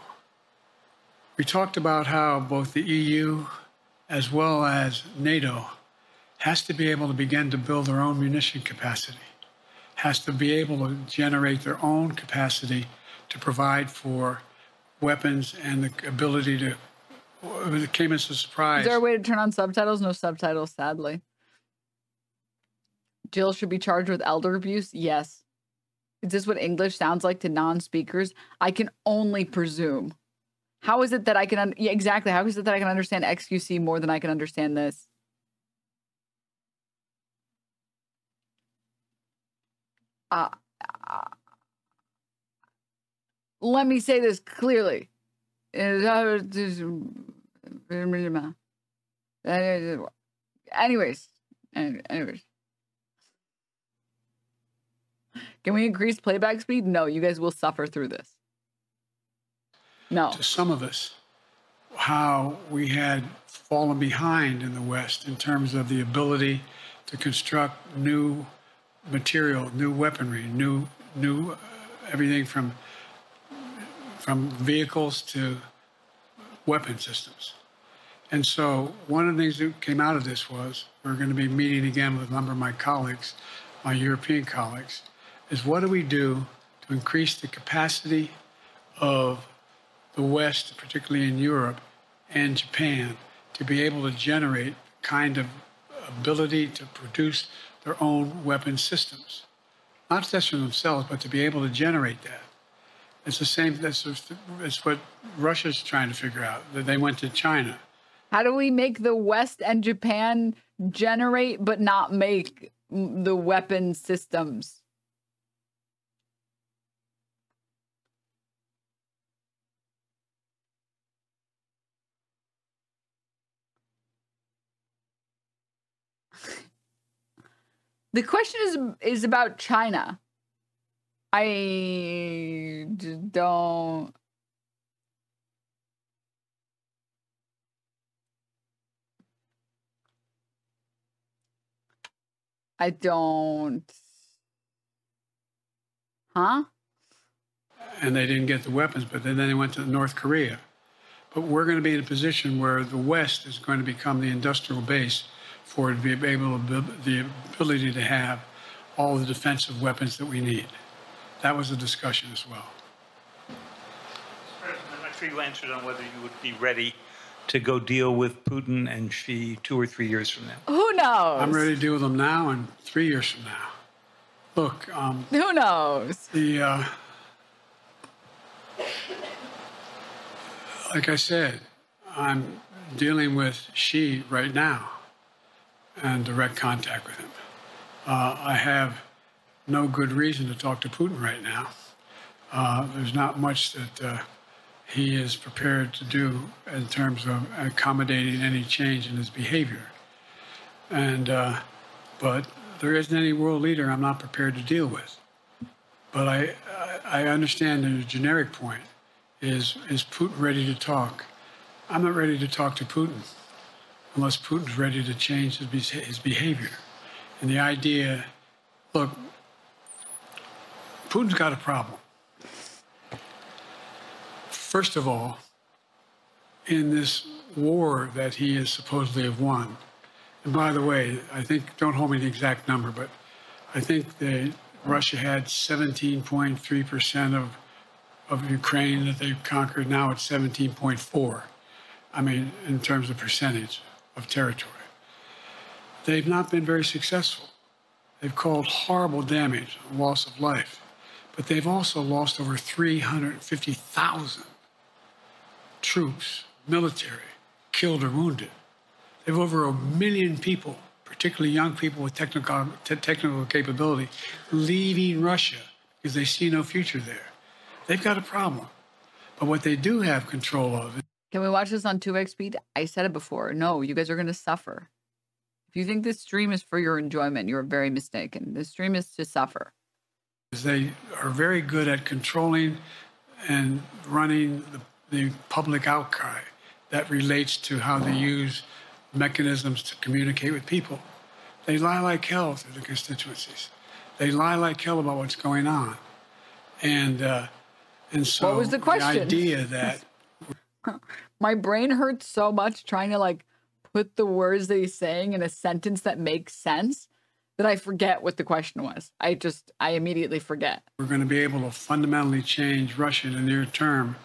we talked about how both the EU as well as NATO has to be able to begin to build their own munition capacity, has to be able to generate their own capacity to provide for weapons and the ability to, it came as a surprise. Is there a way to turn on subtitles? No subtitles, sadly. Jill should be charged with elder abuse? Yes. Is this what English sounds like to non-speakers? I can only presume. How is it that I can... yeah, exactly. How is it that I can understand XQC more than I can understand this? Let me say this clearly. Anyways. Can we increase playback speed? No, you guys will suffer through this. No. To some of us, how we had fallen behind in the West in terms of the ability to construct new material, new weaponry, new everything from vehicles to weapon systems. And so one of the things that came out of this was we're going to be meeting again with a number of my colleagues, my European colleagues, is what do we do to increase the capacity of the West, particularly in Europe and Japan, to be able to generate kind of ability to produce their own weapon systems. Not just for themselves, but to be able to generate that. It's the same, that's what Russia's trying to figure out, that they went to China. How do we make the West and Japan generate but not make the weapon systems? The question is about China. I don't... Huh? And they didn't get the weapons, but then they went to North Korea. But we're going to be in a position where the West is going to become the industrial base for it to be able to the ability to have all the defensive weapons that we need. That was a discussion as well. President, I'm not sure you answered on whether you would be ready to go deal with Putin and Xi 2 or 3 years from now. Who knows? I'm ready to deal with them now and 3 years from now. Look, who knows? Like I said, I'm dealing with Xi right now and direct contact with him. I have no good reason to talk to Putin right now. There's not much that he is prepared to do in terms of accommodating any change in his behavior. And, but there isn't any world leader I'm not prepared to deal with. But I understand the generic point is Putin ready to talk? I'm not ready to talk to Putin unless Putin's ready to change his behavior. And the idea, look, Putin's got a problem. First of all, in this war that he is supposedly have won, and by the way, I think, don't hold me to the exact number, but I think that Russia had 17.3% of Ukraine that they've conquered. Now it's 17.4. I mean, in terms of percentage of territory. They've not been very successful. They've caused horrible damage, loss of life, but they've also lost over 350,000 troops, military, killed or wounded. They've over 1 million people, particularly young people with technical capability, leaving Russia because they see no future there. They've got a problem. But what they do have control of... Can we watch this on 2x speed? I said it before. No, you guys are going to suffer. If you think this stream is for your enjoyment, you're very mistaken. This stream is to suffer. They are very good at controlling and running the public outcry that relates to how they use mechanisms to communicate with people. They lie like hell through the constituencies. They lie like hell about what's going on. And so what was the question? The idea that... My brain hurts so much trying to like put the words that he's saying in a sentence that makes sense that I forget what the question was. I immediately forget. We're going to be able to fundamentally change Russia in the near term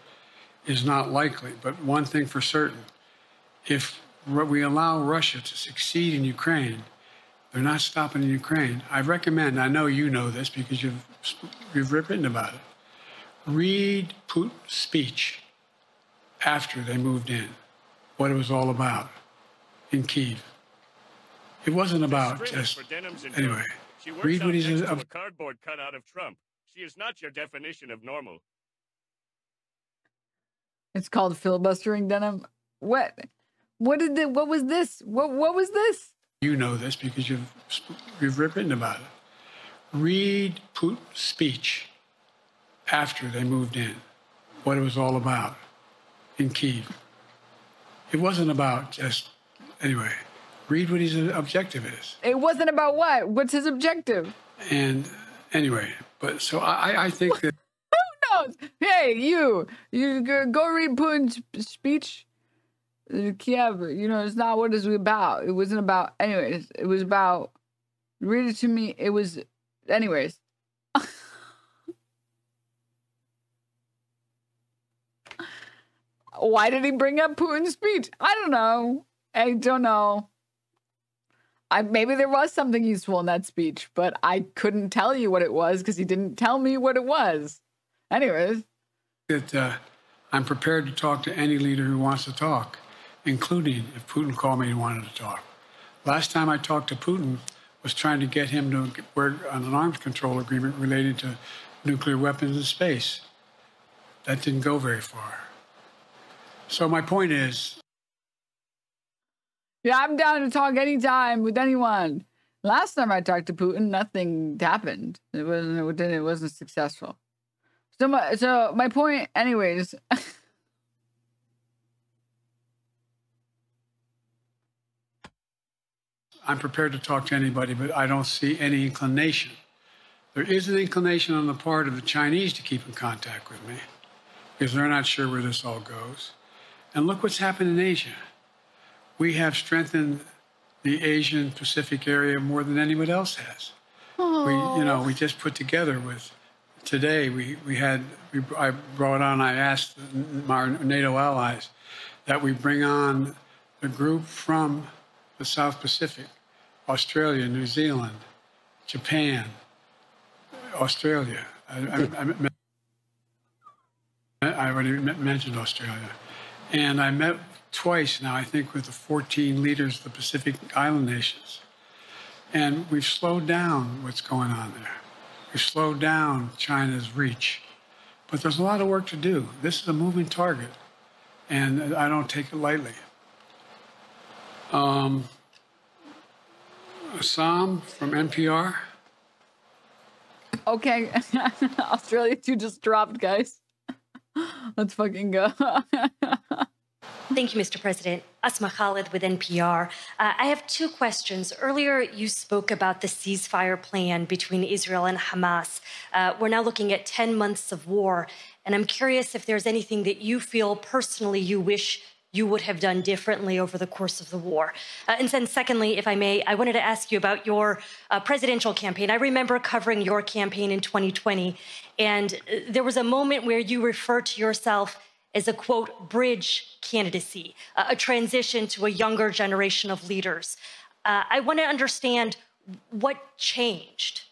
is not likely. But one thing for certain, if we allow Russia to succeed in Ukraine, They're not stopping in Ukraine. I recommend, I know you know this because you've written about it. Read Putin's speech after they moved in, what it was all about in Kyiv. It wasn't about just, anyway, She works read out what he's next to a cardboard cutout of Trump. She is not your definition of normal. It's called filibustering, Denim. What was this? What was this? You know this because you've written about it. Read Putin's speech after they moved in, what it was all about in Kyiv. It wasn't about just, anyway, read what his objective is. It wasn't about what? What's his objective? And anyway, but so I think that. Who knows? Hey, you go read Putin's speech. Kiev, it's not what it's about. It wasn't about, anyways, it was about, read it to me. It was, anyways. Why did he bring up Putin's speech? I don't know. Maybe there was something useful in that speech, but I couldn't tell you what it was because he didn't tell me what it was. Anyways. That I'm prepared to talk to any leader who wants to talk, including if Putin called me and wanted to talk. Last time I talked to Putin was trying to get him to work on an arms control agreement related to nuclear weapons in space. That didn't go very far. So my point is... Yeah, I'm down to talk anytime with anyone. Last time I talked to Putin, nothing happened. It wasn't successful. So my point, anyways... I'm prepared to talk to anybody, but I don't see any inclination. There is an inclination on the part of the Chinese to keep in contact with me because they're not sure where this all goes. And look what's happened in Asia. We have strengthened the Asian Pacific area more than anyone else has. We just put together with, today I brought on, I asked our NATO allies that we bring on the group from the South Pacific, Australia, New Zealand, Japan, Australia. I already mentioned Australia. And I met twice now, I think, with the 14 leaders of the Pacific Island nations. And we've slowed down what's going on there. We've slowed down China's reach. But there's a lot of work to do. This is a moving target, and I don't take it lightly. Assam from NPR. Okay. Australia 2 just dropped, guys. Let's fucking go. Thank you, Mr. President. Asma Khalid with NPR. I have two questions. Earlier, you spoke about the ceasefire plan between Israel and Hamas. We're now looking at 10 months of war, and I'm curious if there's anything that you feel personally you wish you would have done differently over the course of the war. And then secondly, if I may, I wanted to ask you about your presidential campaign. I remember covering your campaign in 2020, and there was a moment where you referred to yourself as a, quote, bridge candidacy, a transition to a younger generation of leaders. I want to understand what changed.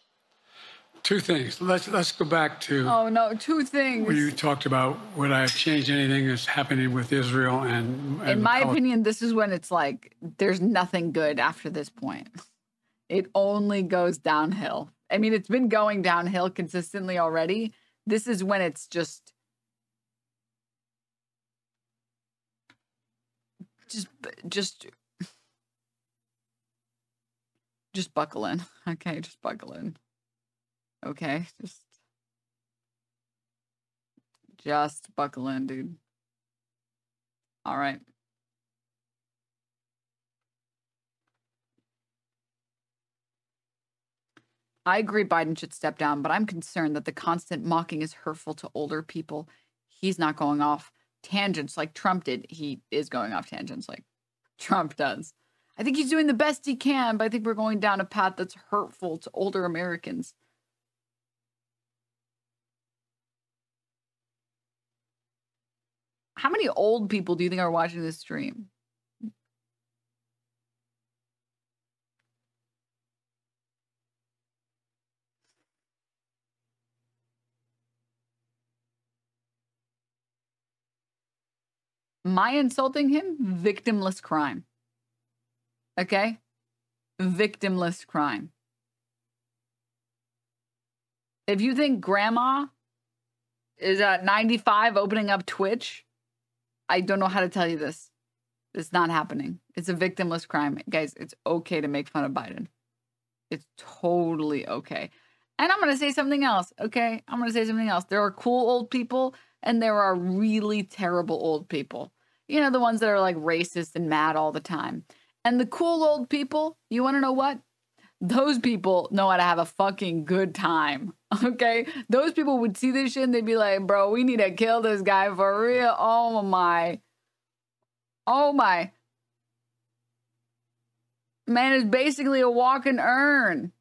Two things. Let's go back to... Oh, no, two things. When you talked about would I have changed anything that's happening with Israel and in my opinion, this is when it's like, there's nothing good after this point. It only goes downhill. I mean, it's been going downhill consistently already. This is when it's just buckle in. Okay, just buckle in. Okay, just buckle in, dude. All right. I agree Biden should step down, but I'm concerned that the constant mocking is hurtful to older people. He's not going off tangents like Trump did. He is going off tangents like Trump does. I think he's doing the best he can, but I think we're going down a path that's hurtful to older Americans. How many old people do you think are watching this stream? My insulting him, victimless crime. Okay? Victimless crime. If you think grandma is at 95 opening up Twitch, I don't know how to tell you this. It's not happening. It's a victimless crime. Guys, it's okay to make fun of Biden. It's totally okay. And I'm going to say something else, okay? I'm going to say something else. There are cool old people and there are really terrible old people. You know, the ones that are like racist and mad all the time. And the cool old people, you want to know what? Those people know how to have a fucking good time, okay? Those people would see this shit and they'd be like, bro, we need to kill this guy for real. Oh my. Oh my. Man is basically a walking urn.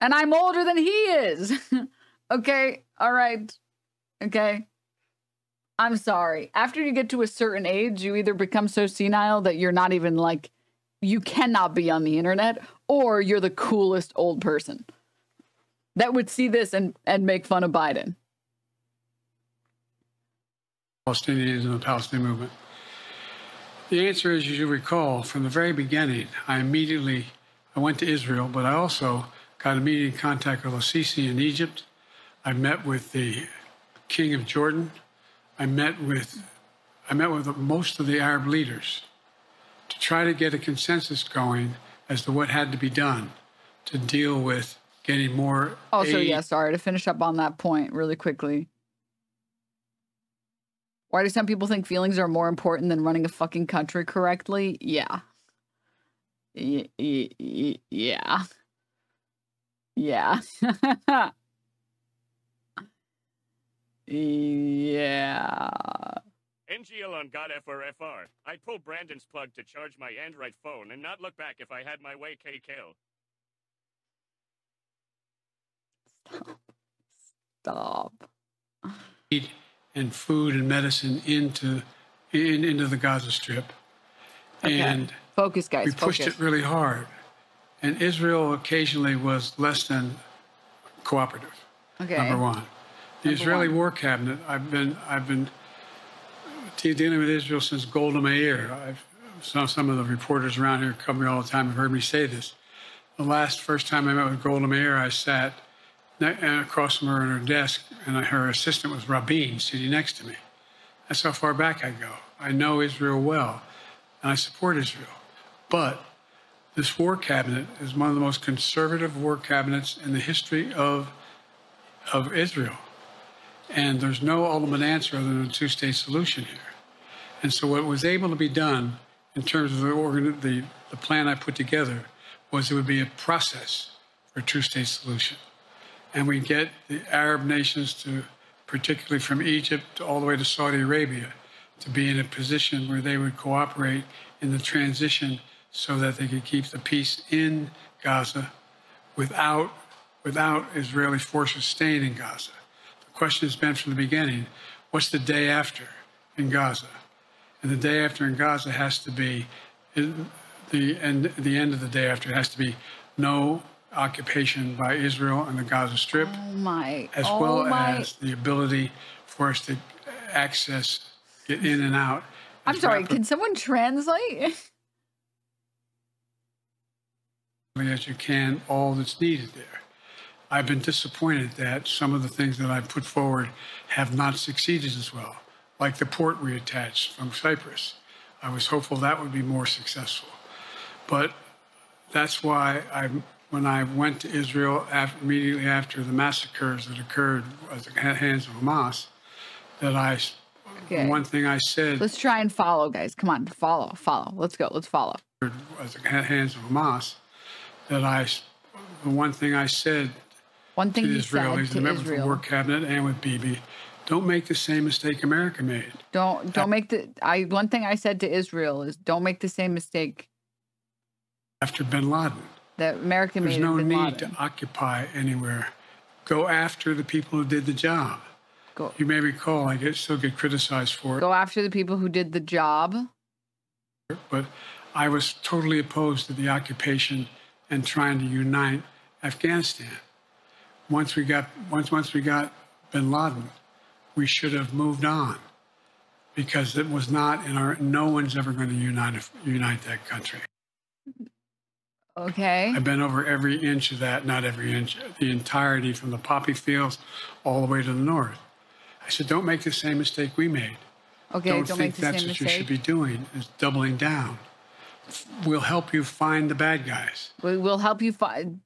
And I'm older than he is. Okay? All right. Okay? I'm sorry. After you get to a certain age, you either become so senile that you're not even like, you cannot be on the internet, or you're the coolest old person that would see this and make fun of Biden. Palestinians and the Palestinian movement. The answer is, as you recall, from the very beginning, I went to Israel, but I also got immediate contact with al-Sisi in Egypt. I met with the King of Jordan. I met with most of the Arab leaders to try to get a consensus going as to what had to be done to deal with getting more Also, aid. yeah, sorry, to finish up on that point really quickly. Why do some people think feelings are more important than running a fucking country correctly? Yeah. Yeah. Yeah. Yeah. NGL on GodFRFR. I'd pull Brandon's plug to charge my Android phone and not look back if I had my way, K-Kill. Stop. And food and medicine into the Gaza Strip. Okay. And focus, guys. We pushed it really hard. And Israel occasionally was less than cooperative. Okay. Number one. The Israeli War Cabinet, I've been dealing with Israel since Golda Meir. Some of the reporters around here come here all the time have heard me say this. The first time I met with Golda Meir, I sat across from her at her desk, and her assistant was Rabin sitting next to me. That's how far back I go. I know Israel well, and I support Israel. But this war cabinet is one of the most conservative war cabinets in the history of Israel. And there's no ultimate answer other than a two-state solution here. And so what was able to be done in terms of the plan I put together was it would be a process for a two-state solution. And we get the Arab nations to, particularly from Egypt all the way to Saudi Arabia, to be in a position where they would cooperate in the transition so that they could keep the peace in Gaza without Israeli forces staying in Gaza. The question has been from the beginning, what's the day after in Gaza? And the day after in Gaza has to be, the end of the day after has to be no occupation by Israel and the Gaza Strip, as the ability for us to get in and out. I'm sorry, can someone translate? As you can, all that's needed there. I've been disappointed that some of the things that I've put forward have not succeeded as well, like the port reattached from Cyprus. I was hopeful that would be more successful. But that's why when I went to Israel immediately after the massacres that occurred at the hands of Hamas, one thing I said... Let's try and follow, guys. Come on, follow. Let's go, let's follow. At the hands of Hamas, the one thing I said to the Israelis, I met with the war cabinet and with Bibi, don't make the same mistake America made. One thing I said to Israel is don't make the same mistake after bin Laden. That America made. There's no need to occupy anywhere. Go after the people who did the job. You may recall, I still get criticized for it. Go after the people who did the job. But I was totally opposed to the occupation and trying to unite Afghanistan. Once we got bin Laden, we should have moved on. because it was not in our, no one's ever going to unite that country. Okay. I've been over every inch of that, not every inch, the entirety from the poppy fields all the way to the north. I said, don't make the same mistake we made. Okay, don't make think the that's same what you mistake. should be doing, is doubling down. We'll help you find the bad guys. We'll help you find,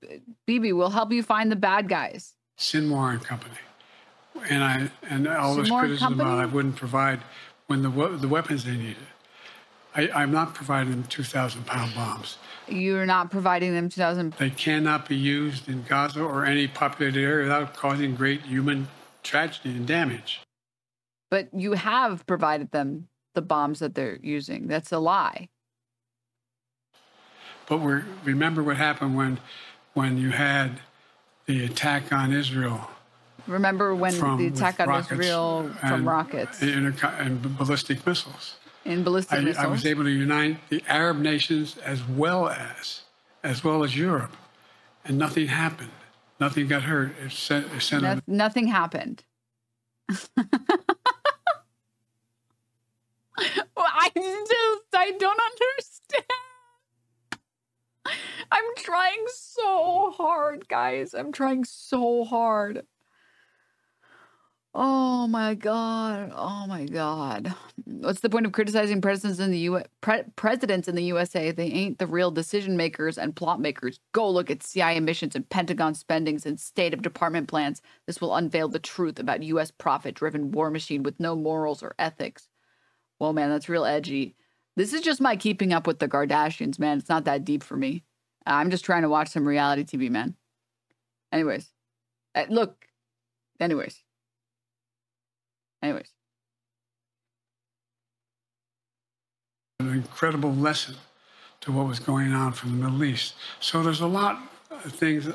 Bibi, we'll help you find the bad guys. Sinwar and Company. And all this Sinwar criticism Company? about I wouldn't provide when the weapons they needed. I'm not providing them 2,000-pound bombs. You're not providing them 2,000. They cannot be used in Gaza or any populated area without causing great human tragedy and damage. But you have provided them the bombs that they're using. That's a lie. But remember what happened when you had the attack on Israel. Remember when the attack on Israel from rockets and ballistic missiles. And ballistic missiles. I was able to unite the Arab nations as well as Europe, and nothing happened. Nothing got hurt. Nothing happened. Well, I don't understand. I'm trying so hard, guys. I'm trying so hard. Oh my God. Oh my God. What's the point of criticizing presidents in the presidents in the USA? They ain't the real decision makers and plot makers. Go look at CIA missions and Pentagon spendings and State of Department plans. This will unveil the truth about U.S. profit-driven war machine with no morals or ethics. Whoa, man, that's real edgy. This is just my keeping up with the Kardashians, man. It's not that deep for me. I'm just trying to watch some reality TV, man. Anyways. Look. Anyways. An incredible lesson to what was going on from the Middle East. So there's a lot of things,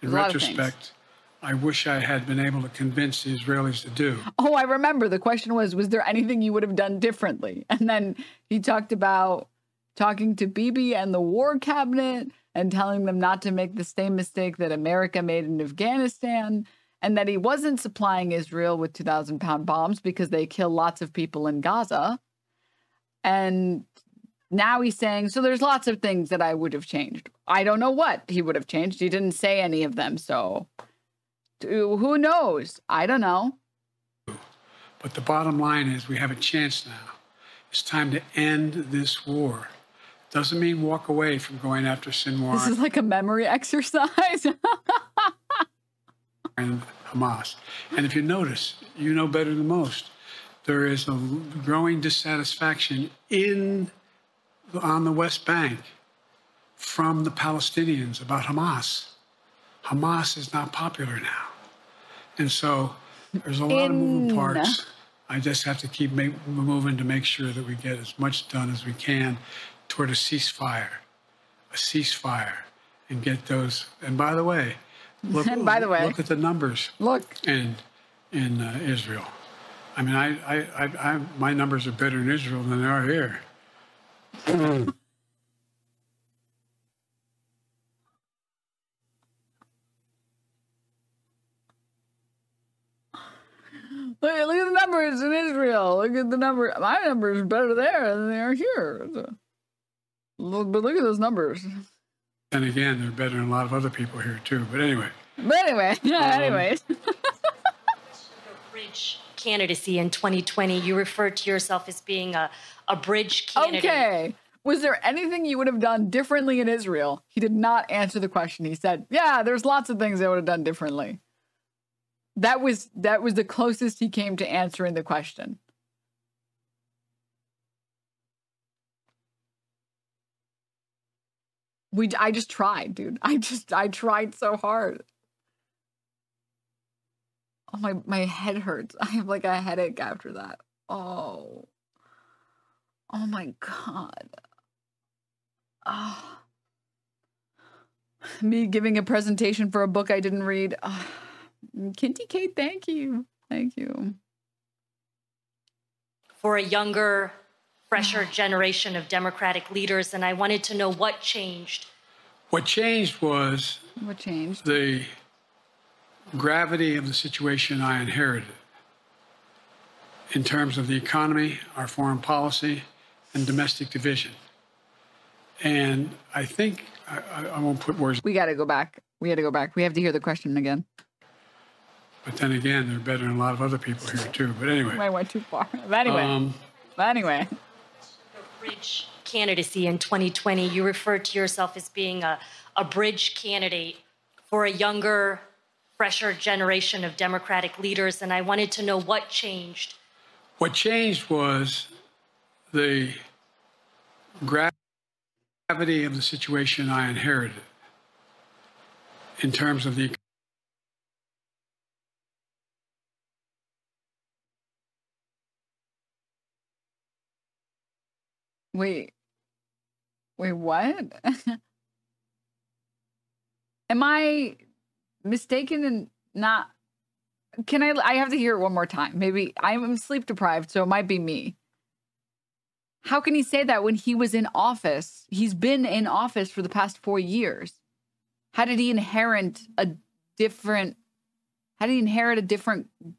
in retrospect, I wish I had been able to convince the Israelis to do. Oh, I remember. The question was there anything you would have done differently? And then he talked about talking to Bibi and the war cabinet and telling them not to make the same mistake that America made in Afghanistan, and that he wasn't supplying Israel with 2,000-pound bombs because they kill lots of people in Gaza. And now he's saying, so there's lots of things that I would have changed. I don't know what he would have changed. He didn't say any of them, so who knows? I don't know. But the bottom line is we have a chance now. It's time to end this war. Doesn't mean walk away from going after Sinwar. This is like a memory exercise. And Hamas. And if you notice, you know better than most, there is a growing dissatisfaction on the West Bank from the Palestinians about Hamas. Hamas is not popular now. And so there's a lot of moving parts. I just have to keep moving to make sure that we get as much done as we can toward a ceasefire, and get those. And by the way, look at the numbers. Look in Israel. I mean, my numbers are better in Israel than they are here. Look at the numbers in Israel. Look at the number. My numbers are better there than they are here. But look at those numbers. And again, they're better than a lot of other people here too. But anyway. Anyways. Bridge candidacy in 2020. You referred to yourself as being a bridge candidate. Okay. Was there anything you would have done differently in Israel? He did not answer the question. He said, yeah, there's lots of things I would have done differently. That was the closest he came to answering the question. I just tried, dude. I tried so hard. Oh, my head hurts. I have like a headache after that. Oh my God. Oh. Me giving a presentation for a book I didn't read. Oh. Kinty Kate, thank you. Thank you. For a younger, fresher generation of Democratic leaders, and I wanted to know what changed. What changed was the gravity of the situation I inherited. in terms of the economy, our foreign policy, and domestic division. And I think, I won't put words. We got to go back. We got to go back. We have to hear the question again. But then again, they're better than a lot of other people here too. But anyway. I went too far. But anyway. Bridge candidacy in 2020, you referred to yourself as being a bridge candidate for a younger, fresher generation of Democratic leaders. And I wanted to know what changed. What changed was the gravity of the situation I inherited in terms of the Wait, what? Am I mistaken in not? I have to hear it one more time. Maybe I'm sleep deprived, so it might be me. How can he say that when he was in office? He's been in office for the past 4 years. How did he inherit a different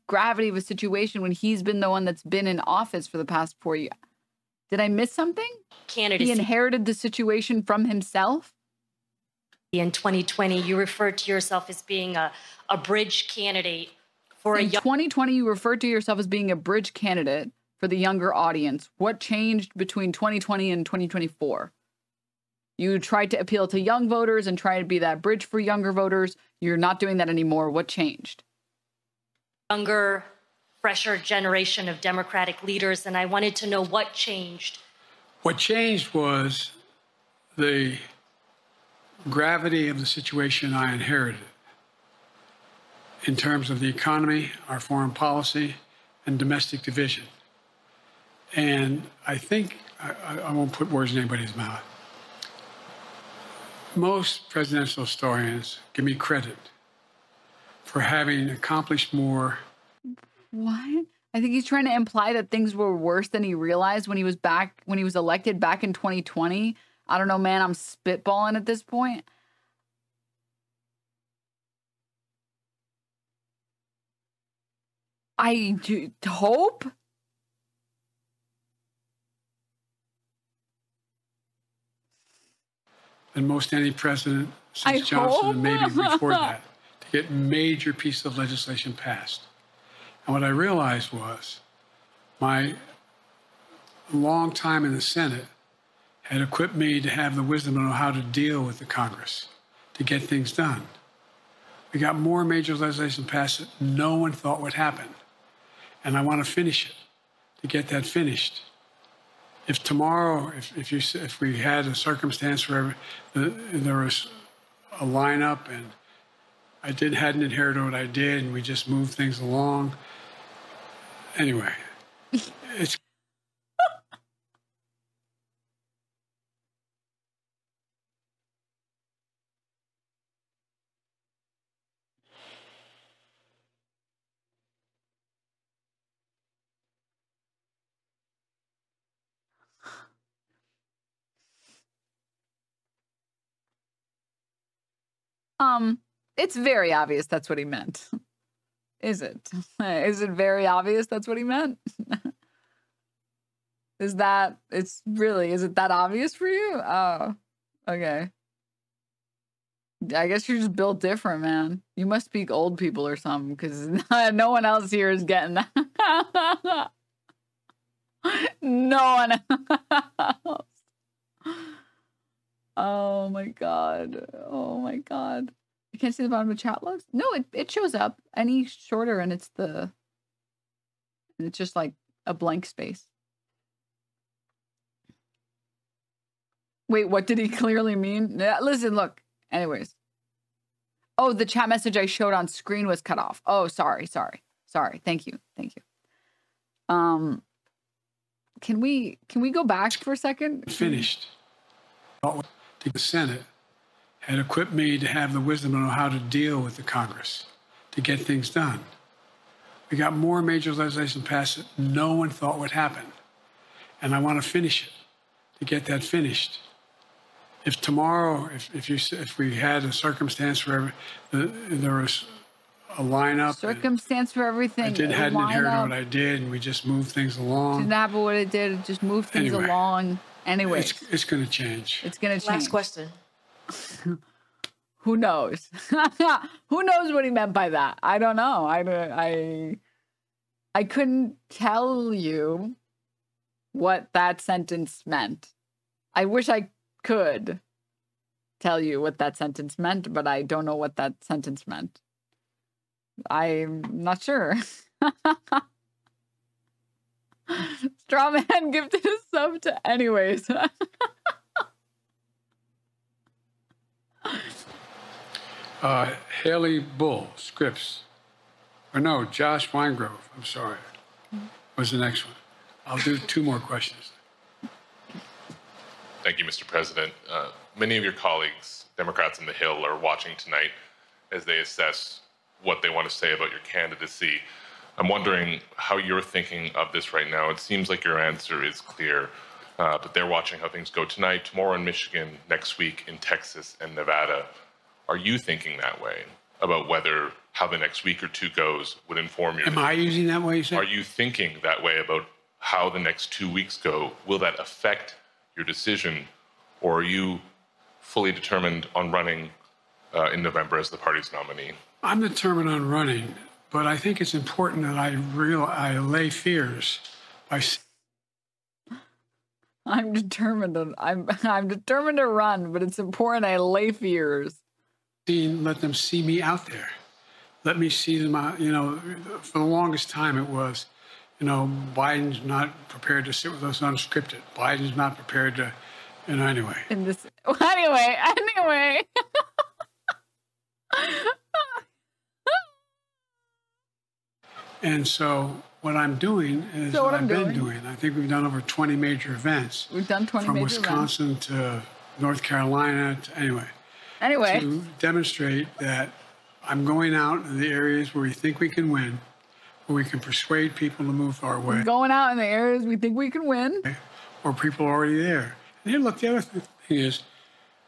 gravity of a situation when he's been the one that's been in office for the past 4 years? Did I miss something? Candidacy. He inherited the situation from himself? In 2020, you referred to yourself as being a bridge candidate for In 2020, you referred to yourself as being a bridge candidate for the younger audience. What changed between 2020 and 2024? You tried to appeal to young voters and try to be that bridge for younger voters. You're not doing that anymore. What changed? Younger, fresher generation of Democratic leaders, and I wanted to know what changed. What changed was the gravity of the situation I inherited in terms of the economy, our foreign policy, and domestic division. And I think, I won't put words in anybody's mouth. Most presidential historians give me credit for having accomplished more. What? I think he's trying to imply that things were worse than he realized when he was elected back in 2020. I don't know, man. I'm spitballing at this point. I hope. Than most any president since Johnson, and maybe before that, to get major pieces of legislation passed. And what I realized was my long time in the Senate had equipped me to have the wisdom to know how to deal with the Congress, to get things done. We got more major legislation passed that no one thought would happen. And I want to finish it, to get that finished. If tomorrow, if we had a circumstance where there was a lineup and I hadn't inherited what I did and we just moved things along. Anyway, it's. It's very obvious that's what he meant. Is it? Is it very obvious that's what he meant? Is it that obvious for you? Oh, okay. I guess you're just built different, man. You must speak old people or something, because no one else here is getting that. No one else. Oh my God. Oh my God. You can't see the bottom of the chat logs? No, it shows up any shorter and it's just like a blank space. Wait, what did he clearly mean? Listen, look. Anyways. Oh, the chat message I showed on screen was cut off. Oh, sorry. Thank you. Can we go back for a second? Finished. The Senate had equipped me to have the wisdom to know how to deal with the Congress, to get things done. We got more major legislation passed that no one thought would happen. And I want to finish it, to get that finished. If tomorrow, if we had a circumstance where there was a lineup. Circumstance for everything. I hadn't inherited what I did, and we just moved things along. Didn't happen what it did. It just moved things along. Anyway, it's going to change. It's going to change. Last question. Who knows? Who knows what he meant by that? I don't know. I couldn't tell you what that sentence meant. I wish I could tell you what that sentence meant, but I don't know what that sentence meant. I'm not sure. Strawman gifted a sub to anyways. Haley Bull, Scripps. Or no, Josh Weingrove, I'm sorry, was the next one. I'll do 2 more questions. Thank you, Mr. President. Many of your colleagues, Democrats on the Hill, are watching tonight as they assess what they want to say about your candidacy. I'm wondering how you're thinking of this right now. It seems like your answer is clear, but they're watching how things go tonight, tomorrow in Michigan, next week in Texas and Nevada. Are you thinking that way about how the next week or 2 goes would inform your... Am I using that way, you said? Are you thinking that way about how the next 2 weeks go? Will that affect your decision, or are you fully determined on running in November as the party's nominee? I'm determined on running, but I think it's important that I allay fears by... I'm determined to run, but it's important I allay fears. Let them see me out there. Let me see them out. You know, for the longest time it was, you know, Biden's not prepared to sit with us unscripted. Biden's not prepared to, you know, anyway. Anyway. And so what I'm doing is what I've been doing. I think we've done over 20 major events. We've done 20 major events. From Wisconsin to North Carolina. Anyway. To demonstrate that I'm going out in the areas where we think we can win, where we can persuade people to move our way. We're going out in the areas we think we can win. Or people are already there. And here, look, the other thing is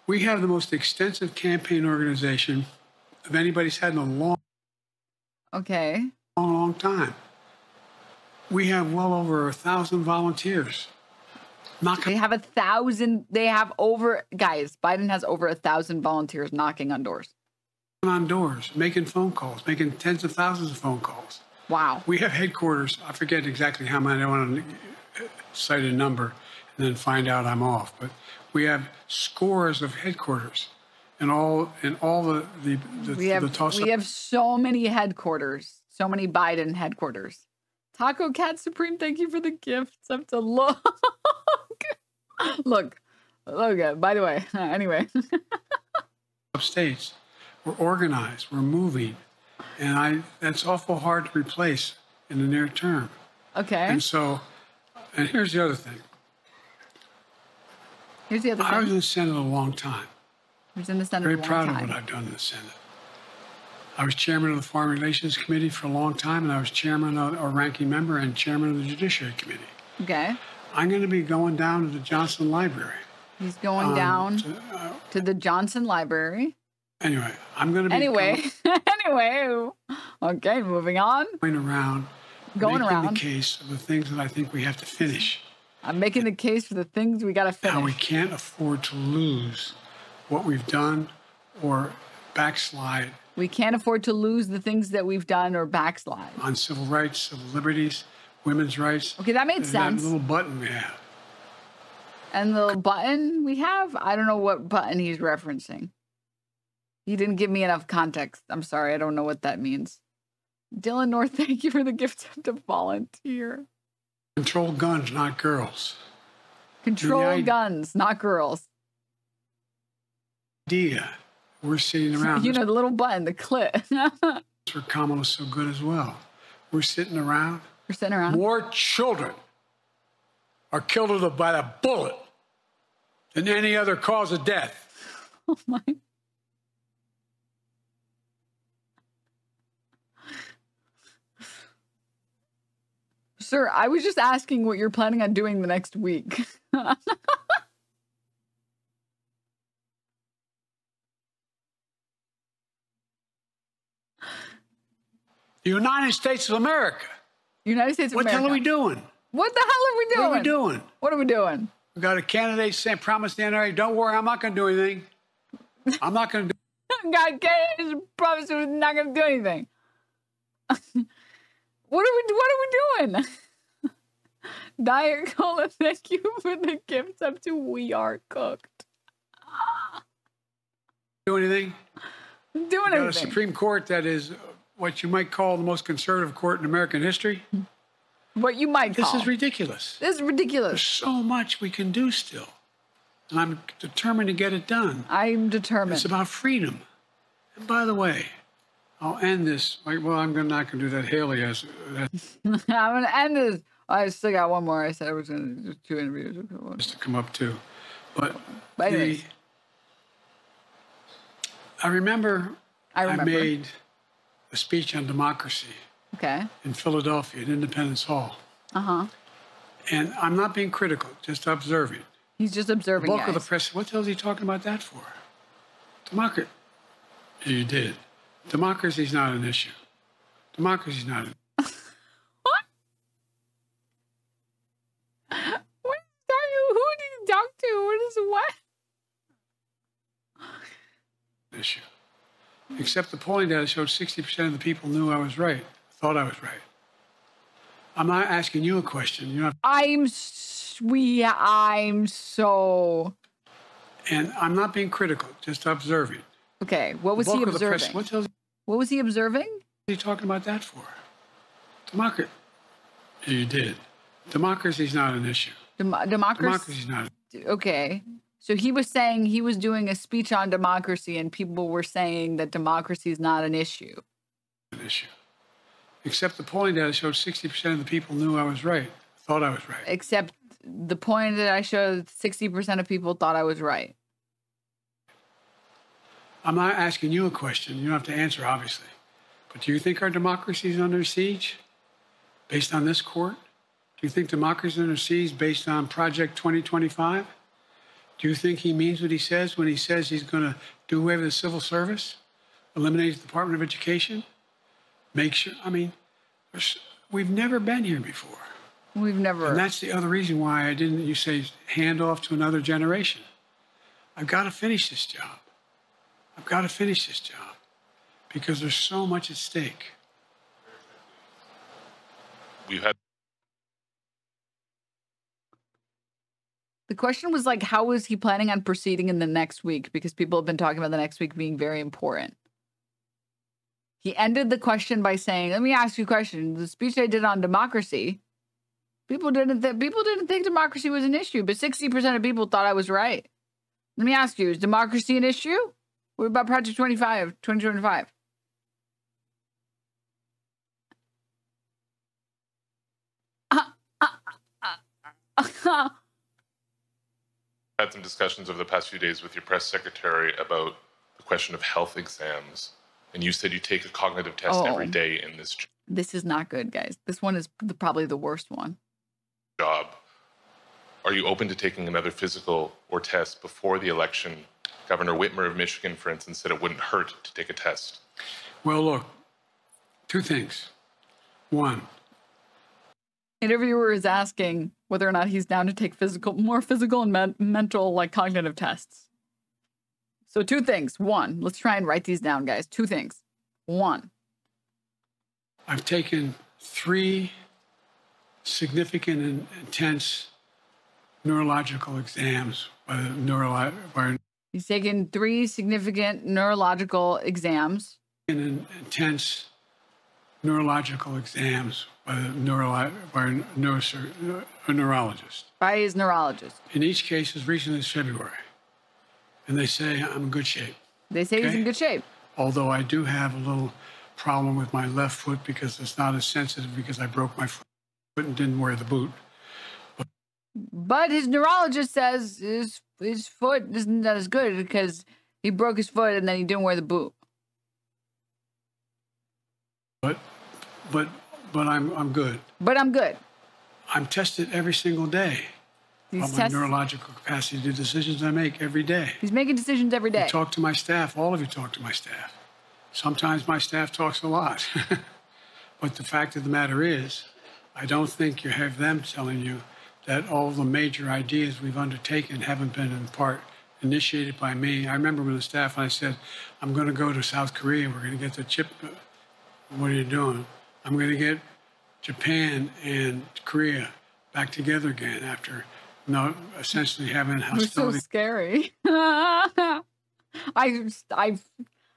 we have the most extensive campaign organization of anybody's had in a long time. We have well over 1,000 volunteers. They have 1,000. They have guys, Biden has over 1,000 volunteers knocking on doors. On doors, making phone calls, making tens of thousands of phone calls. Wow. We have headquarters. I forget exactly how many. I don't want to cite a number and then find out I'm off. But we have scores of headquarters and all the toss-up. We have so many headquarters, so many Biden headquarters. Taco Cat Supreme, thank you for the gifts. I have to look. Look. By the way, anyway. Upstates, we're organized, we're moving, and that's awful hard to replace in the near term. Okay. And here's the other thing. I was in the Senate a long time. Very proud of what I've done in the Senate. I was chairman of the Foreign Relations Committee for a long time, and I was chairman or ranking member and chairman of the Judiciary Committee. Okay. I'm going to be going down to the Johnson Library. He's going down to the Johnson Library. Anyway, I'm going to be... Anyway. Okay, moving on. Going around the case of the things that I think we have to finish. I'm making the case for the things we got to finish. How we can't afford to lose what we've done or backslide. We can't afford to lose the things that we've done or backslide. On civil rights, civil liberties, women's rights. Okay, that made sense. That little button we have. And the button we have? I don't know what button he's referencing. He didn't give me enough context. I'm sorry, I don't know what that means. Dylan North, thank you for the gift to volunteer. Control guns, not girls. Control guns, not girls. Idea. We're sitting around. You know, the little button, the clip. That's where Kamala's so good as well. We're sitting around. More children are killed by the bullet than any other cause of death. Oh, my. Sir, I was just asking what you're planning on doing the next week. The United States of America. United States of What the America. hell are we doing? What the hell are we doing? What are we doing? What are we doing? We got a candidate saying, promise the NRA, don't worry, I'm not going to do anything. I'm not going to do God can't promise we're not going to do anything. What are we doing? Diet Cola, thank you for the gifts up to We Are Cooked. do anything. Doing We got anything. a Supreme Court that is what you might call the most conservative court in American history. What you might call. This is ridiculous. This is ridiculous. There's so much we can do still. And I'm determined to get it done. I'm determined. It's about freedom. And by the way, I'll end this. Well, I'm not going to do that. Haley has. I'm going to end this. I still got one more. I said I was going to do 2 interviews. Just to come up too. But anyways. I remember I made a speech on democracy in Philadelphia at Independence Hall. Uh-huh. And I'm not being critical, just observing. He's just observing, The bulk of the guys. press, what the hell is he talking about that for? Democracy. You did. Democracy's not an issue. Democracy's not an What are you? Who did you talk to? What? issue. Except the polling data showed 60% of the people knew I was right, thought I was right. I'm not asking you a question. You know. I'm so. And I'm not being critical, just observing. Okay, what was The he bulk of the observing? press, What was he observing? What are you talking about that for? Democracy. You did. Democracy's not an issue. Democracy's not. Okay. So he was saying he was doing a speech on democracy and people were saying that democracy is not an issue. An issue. Except the polling data showed 60% of the people knew I was right, thought I was right. Except the point that I showed 60% of people thought I was right. I'm not asking you a question. You don't have to answer, obviously. But do you think our democracy is under siege based on this court? Do you think democracy is under siege based on Project 2025? Do you think he means what he says when he says he's going to do away with the civil service, eliminate the Department of Education, make sure? I mean, we've never been here before. We've never. And that's the other reason why I didn't, you say, hand off to another generation. I've got to finish this job. I've got to finish this job because there's so much at stake. We've had. The question was like, how is he planning on proceeding in the next week? Because people have been talking about the next week being very important. He ended the question by saying, let me ask you a question. The speech I did on democracy, people didn't think democracy was an issue, but 60% of people thought I was right. Let me ask you, is democracy an issue? What about Project 2025? Had some discussions over the past few days with your press secretary about the question of health exams, and you said you take a cognitive test every day in this This is not good, guys. This one is probably the worst one. job. Are you open to taking another physical or test before the election? Governor Whitmer of Michigan, for instance, said it wouldn't hurt to take a test. Well, look, 2 things. 1, Interviewer is asking whether or not he's down to take more physical and mental, like cognitive tests. So 2 things. 1, let's try and write these down, guys. 2 things. 1, I've taken 3 significant and intense neurological exams by the he's taken 3 significant neurological exams. Intense neurological exams by a neurologist. By his neurologist. In each case, as recently as February. And they say I'm in good shape. They say he's in good shape. Although I do have a little problem with my left foot because it's not as sensitive because I broke my foot and didn't wear the boot. But his neurologist says his foot isn't as good because he broke his foot and then he didn't wear the boot. But I'm good. But I'm good. I'm tested every single day. On my neurological capacity to do decisions I make every day. He's making decisions every day. I talk to my staff. All of you talk to my staff. Sometimes my staff talks a lot. But the fact of the matter is, I don't think you have them telling you that all the major ideas we've undertaken haven't been in part initiated by me. I remember when the staff and I said, I'm going to go to South Korea. We're going to get the chip. What are you doing? I'm going to get Japan and Korea back together again after essentially having hostility. So scary.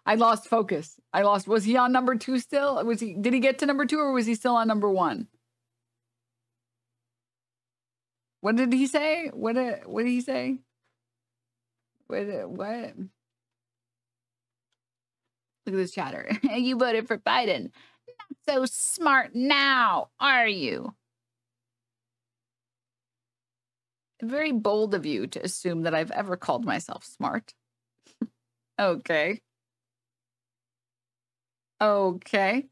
I lost focus. Was he on number 2 still? Did he get to number 2 or was he still on number 1? What did he say? What did he say? What? Look at this chatter. You voted for Biden. Not so smart now, are you? Very bold of you to assume that I've ever called myself smart. Okay. Okay.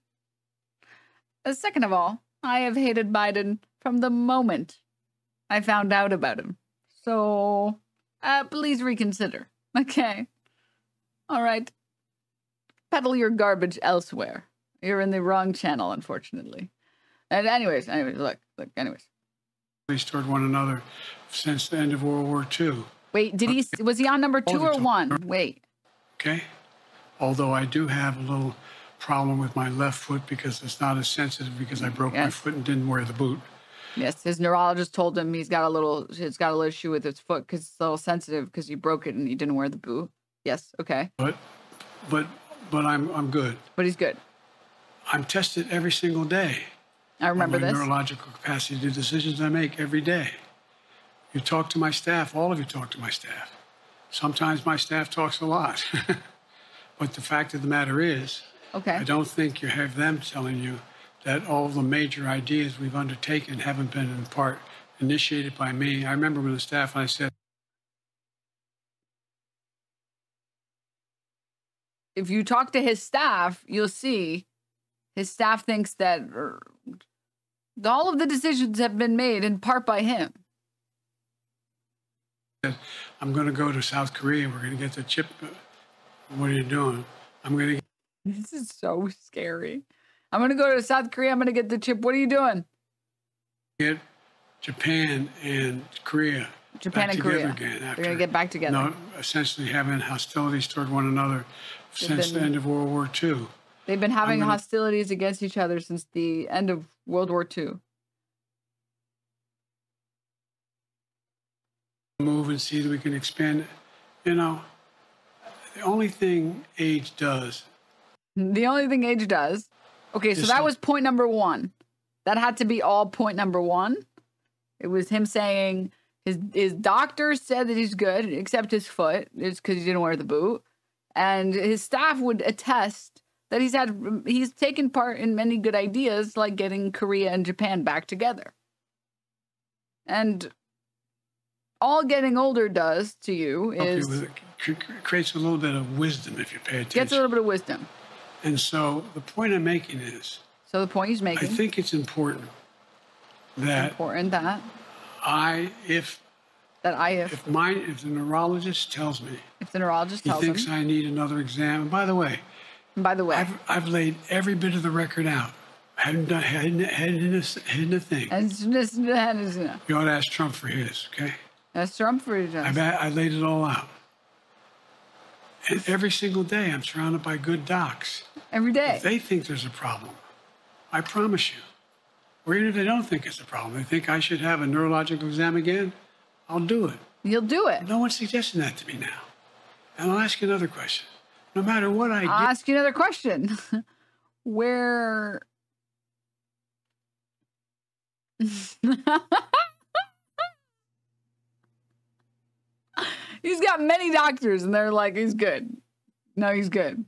Second of all, I have hated Biden from the moment I found out about him. So, please reconsider. Okay. All right. Peddle your garbage elsewhere. You're in the wrong channel, unfortunately. And anyways, look, anyways. Toward one another since the end of World War II. Wait, was he on number 2 or 1? Wait. Okay. Although I do have a little problem with my left foot because it's not as sensitive because I broke my foot and didn't wear the boot. Yes, his neurologist told him he's got a little issue with his foot because it's a little sensitive because he broke it and he didn't wear the boot. Yes, okay. But I'm good. But he's good. I'm tested every single day. I remember this. Neurological capacity to decisions I make every day. You talk to my staff. All of you talk to my staff. Sometimes my staff talks a lot. But the fact of the matter is, I don't think you have them telling you that all the major ideas we've undertaken haven't been in part initiated by me. I remember when the staff and I said, if you talk to his staff, you'll see his staff thinks that all of the decisions have been made in part by him. I'm going to go to South Korea. We're going to get the chip. What are you doing? I'm going to. This is so scary. I'm going to go to South Korea. I'm going to get the chip. What are you doing? Get Japan and Korea. Japan and Korea. Again after, they're going to get back together. Essentially having hostilities toward one another since the end of World War II. They've been having hostilities against each other since the end of World War II. Move and see that we can expand it. You know, the only thing age does. The only thing age does. Okay, so that was point number 1. That had to be all point number 1. It was him saying his doctor said that he's good, except his foot. It's because he didn't wear the boot. And his staff would attest that he's taken part in many good ideas, like getting Korea and Japan back together. And all getting older does to you is... creates a little bit of wisdom if you pay attention. Gets a little bit of wisdom. And so the point I'm making is... So the point he's making... I think it's important that... If the neurologist tells me... If the neurologist tells him... He thinks I need another exam. And by the way... I've laid every bit of the record out. I haven't hidden a thing. You ought to ask Trump for his, okay? Ask Trump for his. I laid it all out. And every single day, I'm surrounded by good docs. Every day. If they think there's a problem, I promise you. Or even if they don't think it's a problem, they think I should have a neurological exam again, I'll do it. You'll do it. No one's suggesting that to me now. And I'll ask you another question. No matter what I do. I'll ask you another question. Where... He's got many doctors, and they're like, he's good. No, he's good.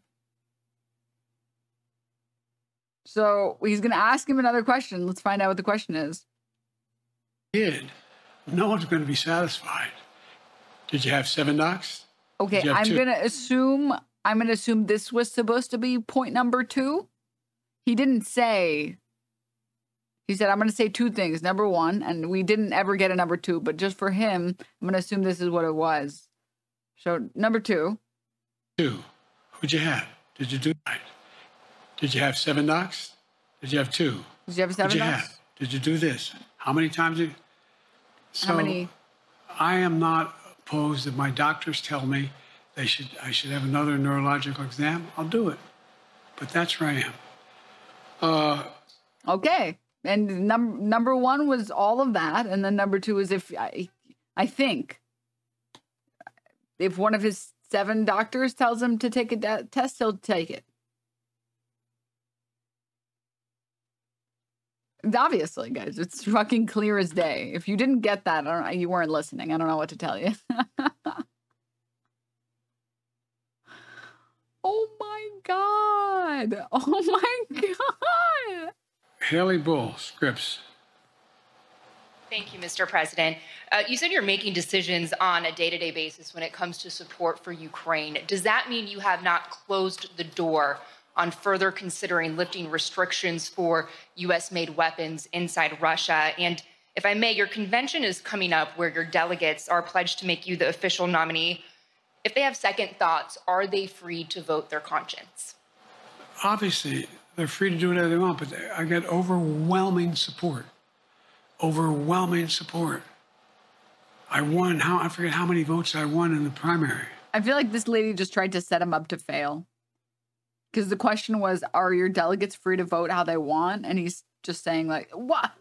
So he's going to ask him another question. Let's find out what the question is. No one's going to be satisfied. Did you have 7 docs? Okay, I'm going to assume this was supposed to be point number 2. He didn't say. He said, I'm going to say 2 things. Number 1, and we didn't ever get a number 2, but just for him, I'm going to assume this is what it was. So, number 2. 2. Who'd you have? Did you do right? Did you have 7 docs? Did you have 2? Did you have 7 votes? Did you do this? How many times did you? So How many? I am not opposed if my doctors tell me I should have another neurological exam. I'll do it. But that's where I am. Okay. And number 1 was all of that. And then number 2 is if I think if one of his 7 doctors tells him to take a test, he'll take it. Obviously, guys, it's fucking clear as day. If you didn't get that, you weren't listening. I don't know what to tell you. Oh my God. Oh my God. Haley Bull, Scripps. Thank you, Mr. President. You said you're making decisions on a day-to-day basis when it comes to support for Ukraine. Does that mean you have not closed the door on further considering lifting restrictions for U.S.-made weapons inside Russia? And if I may, your convention is coming up where your delegates are pledged to make you the official nominee. If they have second thoughts, are they free to vote their conscience? Obviously, they're free to do whatever they want, but I get overwhelming support. Overwhelming support. I won, I forget how many votes I won in the primary. I feel like this lady just tried to set him up to fail. Because the question was, are your delegates free to vote how they want? And he's just saying like, what?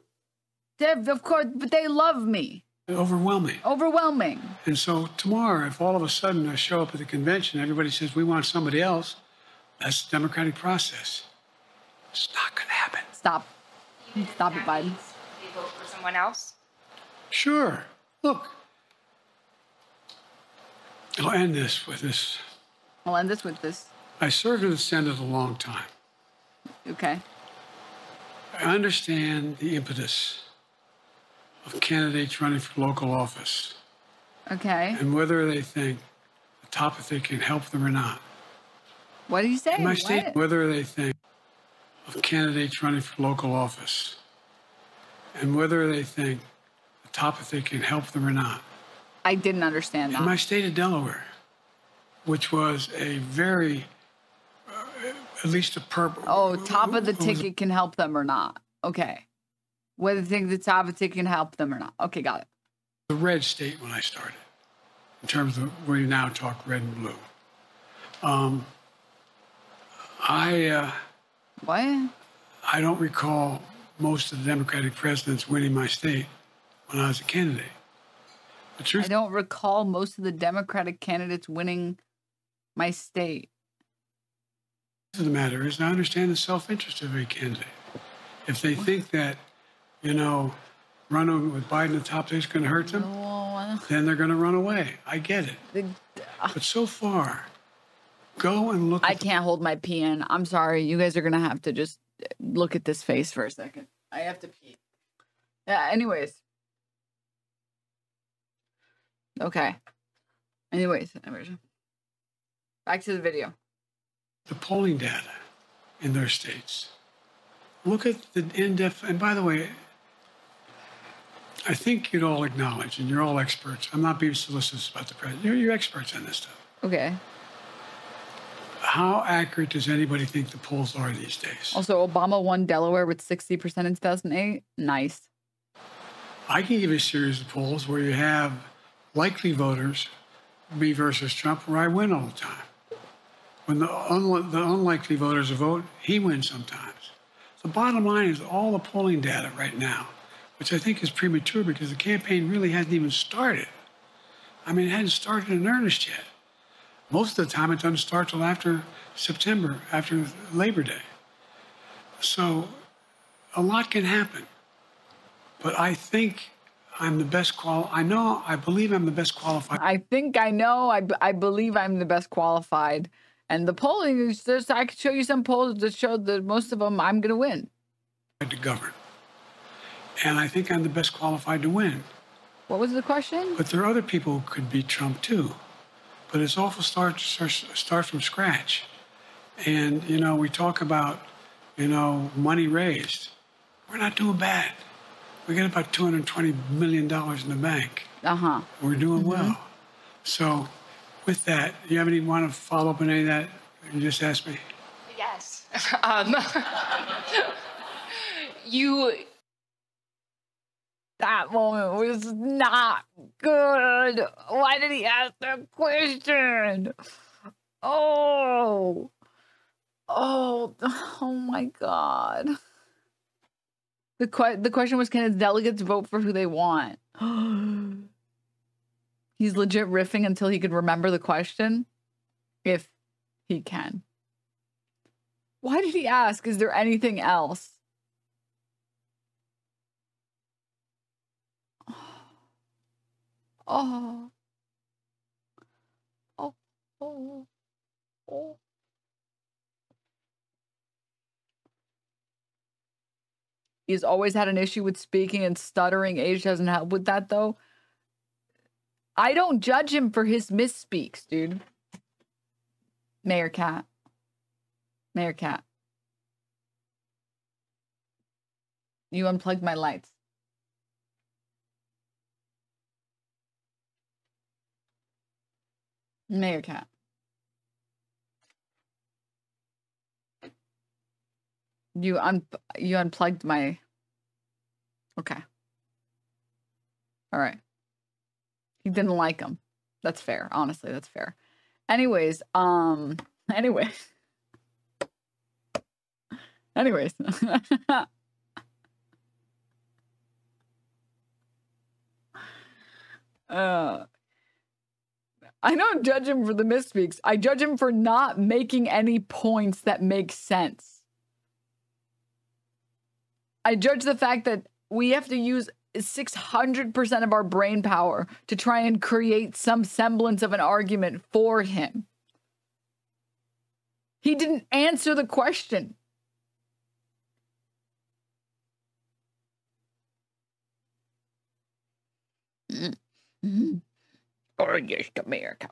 Of course, but they love me. Overwhelming. Overwhelming. And so tomorrow, if all of a sudden I show up at the convention, everybody says, we want somebody else, that's the democratic process. It's not going to happen. Stop. Stop it, Biden. They vote for someone else? Sure. Look. I'll end this with this. I'll end this with this. I served in the Senate a long time. Okay. I understand the impetus of candidates running for local office. Okay. And whether they think the topic can help them or not. What do you say? In my state, whether they think of candidates running for local office and whether they think the topic can help them or not. I didn't understand that. In my state of Delaware, which was a very, at least a purple. Oh, top of the ticket can help them or not. Okay. Whether they think the top of the ticket can help them or not. Okay, got it. The red state when I started, in terms of where you now talk red and blue. What? I don't recall most of the Democratic presidents winning my state when I was a candidate. The truth, I don't recall most of the Democratic candidates winning my state. The truth of the matter is, I understand the self-interest of a candidate. If they think that, you know, running with Biden at the top is going to hurt them, then they're going to run away. I get it. But so far, go and look. I can't hold my pee in. I'm sorry. You guys are going to have to just look at this face for a second. I have to pee. Yeah, anyways. Okay. Anyways. Back to the video. The polling data in their states. Look at the in-depth, and by the way, I think you'd all acknowledge, and you're all experts. I'm not being solicitous about the president. You're experts on this stuff. Okay. How accurate does anybody think the polls are these days? Also, Obama won Delaware with 60% in 2008. Nice. I can give you a series of polls where you have likely voters, me versus Trump, where I win all the time. When the unlikely voters vote, he wins sometimes. The bottom line is all the polling data right now, which I think is premature because the campaign really hasn't even started. I mean, it hadn't started in earnest yet. Most of the time, it doesn't start till after September, after Labor Day. So a lot can happen. But I think I'm the best I believe I'm the best qualified. I think I know. I believe I'm the best qualified. And the polling is just, I could show you some polls that show that most of them I'm going to win. To govern. And I think I'm the best qualified to win. What was the question? But there are other people who could beat Trump too. But it's awful start from scratch. And, you know, we talk about, you know, money raised. We're not doing bad. We got about $220 million in the bank. Uh-huh. We're doing well. So with that, you have want to follow up on any of that you just asked me? Yes. That moment was not good. Why did he ask that question? Oh my God. The question was, can his delegates vote for who they want? He's legit riffing until he could remember the question. If he can. Why did he ask? Is there anything else? Oh. Oh. Oh. Oh. He's always had an issue with speaking and stuttering. Age doesn't help with that, though. I don't judge him for his misspeaks, dude. Mayor Cat. Mayor Cat. You unplugged my lights. Mayor Cat. You unplugged my... Okay. All right. He didn't like him. That's fair. Honestly, that's fair. Anyways, anyways. I don't judge him for the misspeaks. I judge him for not making any points that make sense. I judge the fact that we have to use 600% of our brain power to try and create some semblance of an argument for him. He didn't answer the question. Or just America.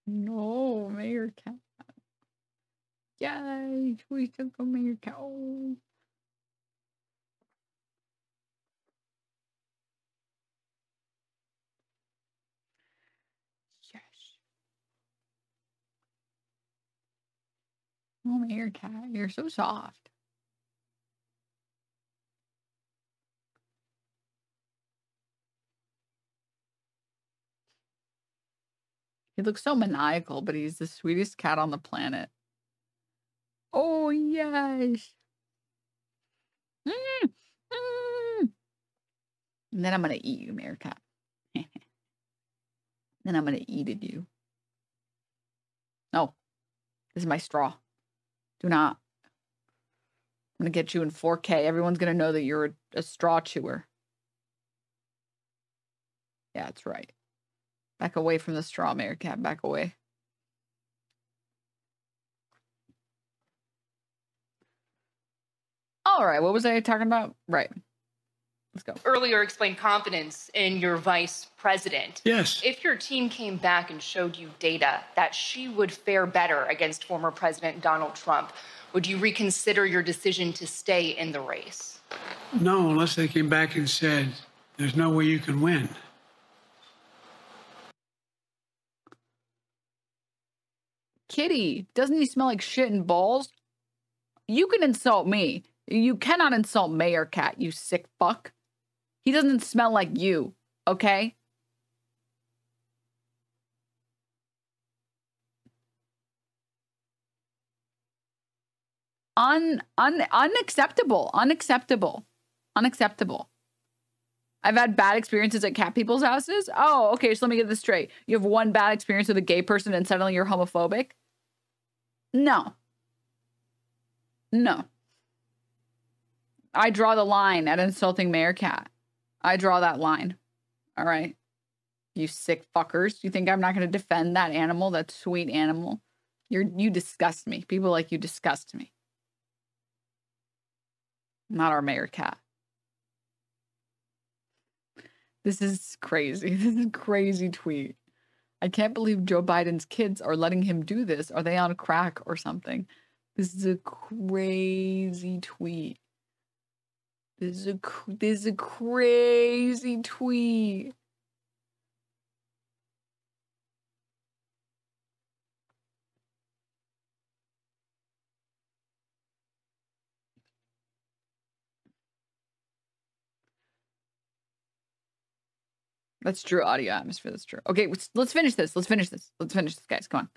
No, America. Yay, we took America. Oh. Yes. Oh, America, you're so soft. He looks so maniacal, but he's the sweetest cat on the planet. Oh, yes. And then I'm going to eat you, Meerkat. Then I'm going to eat at you. No. This is my straw. Do not. I'm going to get you in 4K. Everyone's going to know that you're a straw chewer. Yeah, that's right. Back away from the straw, Meerkat. Back away. All right. What was I talking about? Right. Let's go. Earlier explained confidence in your vice president. Yes. If your team came back and showed you data that she would fare better against former President Donald Trump, would you reconsider your decision to stay in the race? No, unless they came back and said, there's no way you can win. Kitty, doesn't he smell like shit and balls? You can insult me. You cannot insult Mayor Cat, you sick fuck. He doesn't smell like you, okay? Unacceptable. Unacceptable. Unacceptable. I've had bad experiences at cat people's houses. Oh, okay, so let me get this straight. You have one bad experience with a gay person and suddenly you're homophobic? No. No. I draw the line at insulting Mayor Cat. I draw that line. All right. You sick fuckers. You think I'm not going to defend that animal, that sweet animal? You disgust me. People like you disgust me. Not our Mayor Cat. This is crazy. This is a crazy tweet. I can't believe Joe Biden's kids are letting him do this. Are they on crack or something? This is a crazy tweet. This is a crazy tweet. That's true audio atmosphere. That's true. Okay, let's finish this. Let's finish this, guys. Come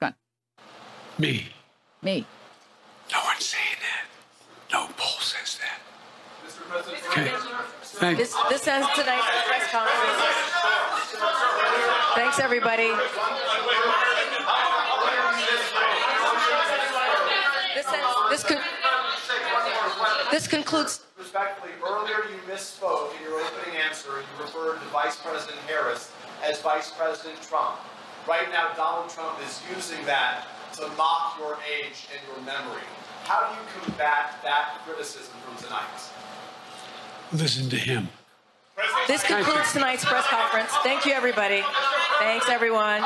on. Me. Me. No one's saying that. No poll says that. Mr. President. Okay. Thank you. This ends tonight's press conference. Thanks, everybody. This concludes. Respectfully, earlier you misspoke in your opening answer. You referred to Vice President Harris as Vice President Trump. Right now, Donald Trump is using that to mock your age and your memory. How do you combat that criticism from tonight? Listen to him. This concludes tonight's press conference. Thank you, everybody. Thanks, everyone.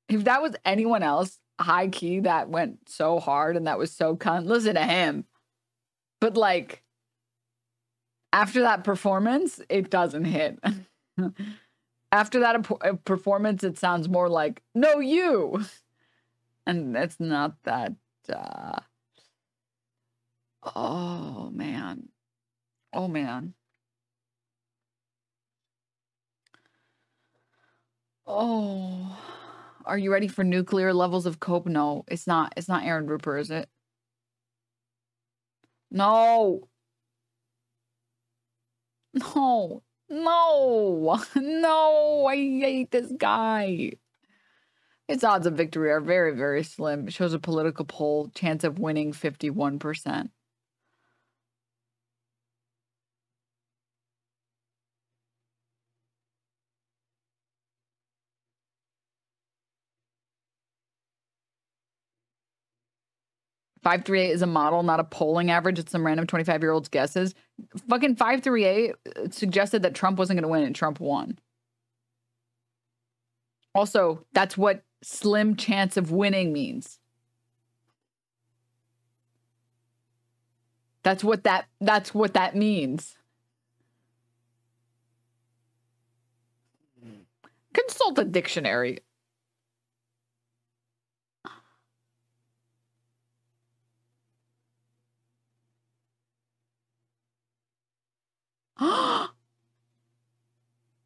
If that was anyone else, high key, that went so hard and that was so listen to him. But like, after that performance, it doesn't hit. After that performance, it sounds more like, no, you. And it's not that, oh, man. Oh, man. Oh, are you ready for nuclear levels of cope? No, it's not. It's not Aaron Rupert, is it? No. No. No. No. I hate this guy. Its odds of victory are very, very slim. It shows a political poll. Chance of winning 51%. .538 is a model, not a polling average. It's some random 25-year-old's guesses. Fucking 538 suggested that Trump wasn't going to win, and Trump won. Also, that's what slim chance of winning means. That's what that means. Consult a dictionary.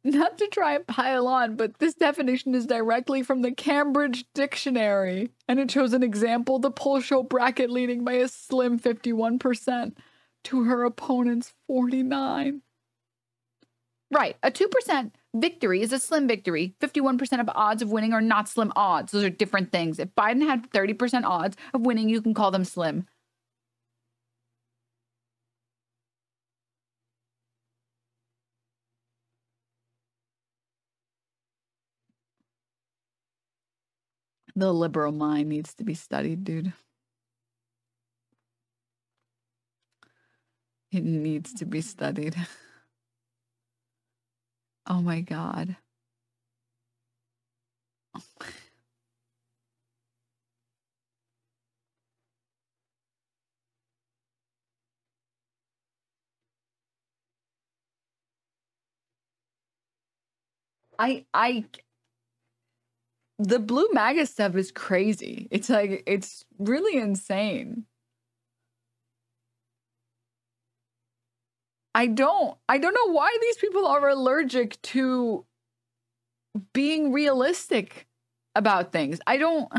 Not to try and pile on, but this definition is directly from the Cambridge Dictionary, and it shows an example. The poll show bracket leading by a slim 51% to her opponent's 49%. Right, a 2% victory is a slim victory. 51% of odds of winning are not slim odds. Those are different things. If Biden had 30% odds of winning, you can call them slim. The liberal mind needs to be studied, dude. It needs to be studied. Oh my God. The blue MAGA stuff is crazy. It's like, it's really insane. I don't know why these people are allergic to being realistic about things. I don't.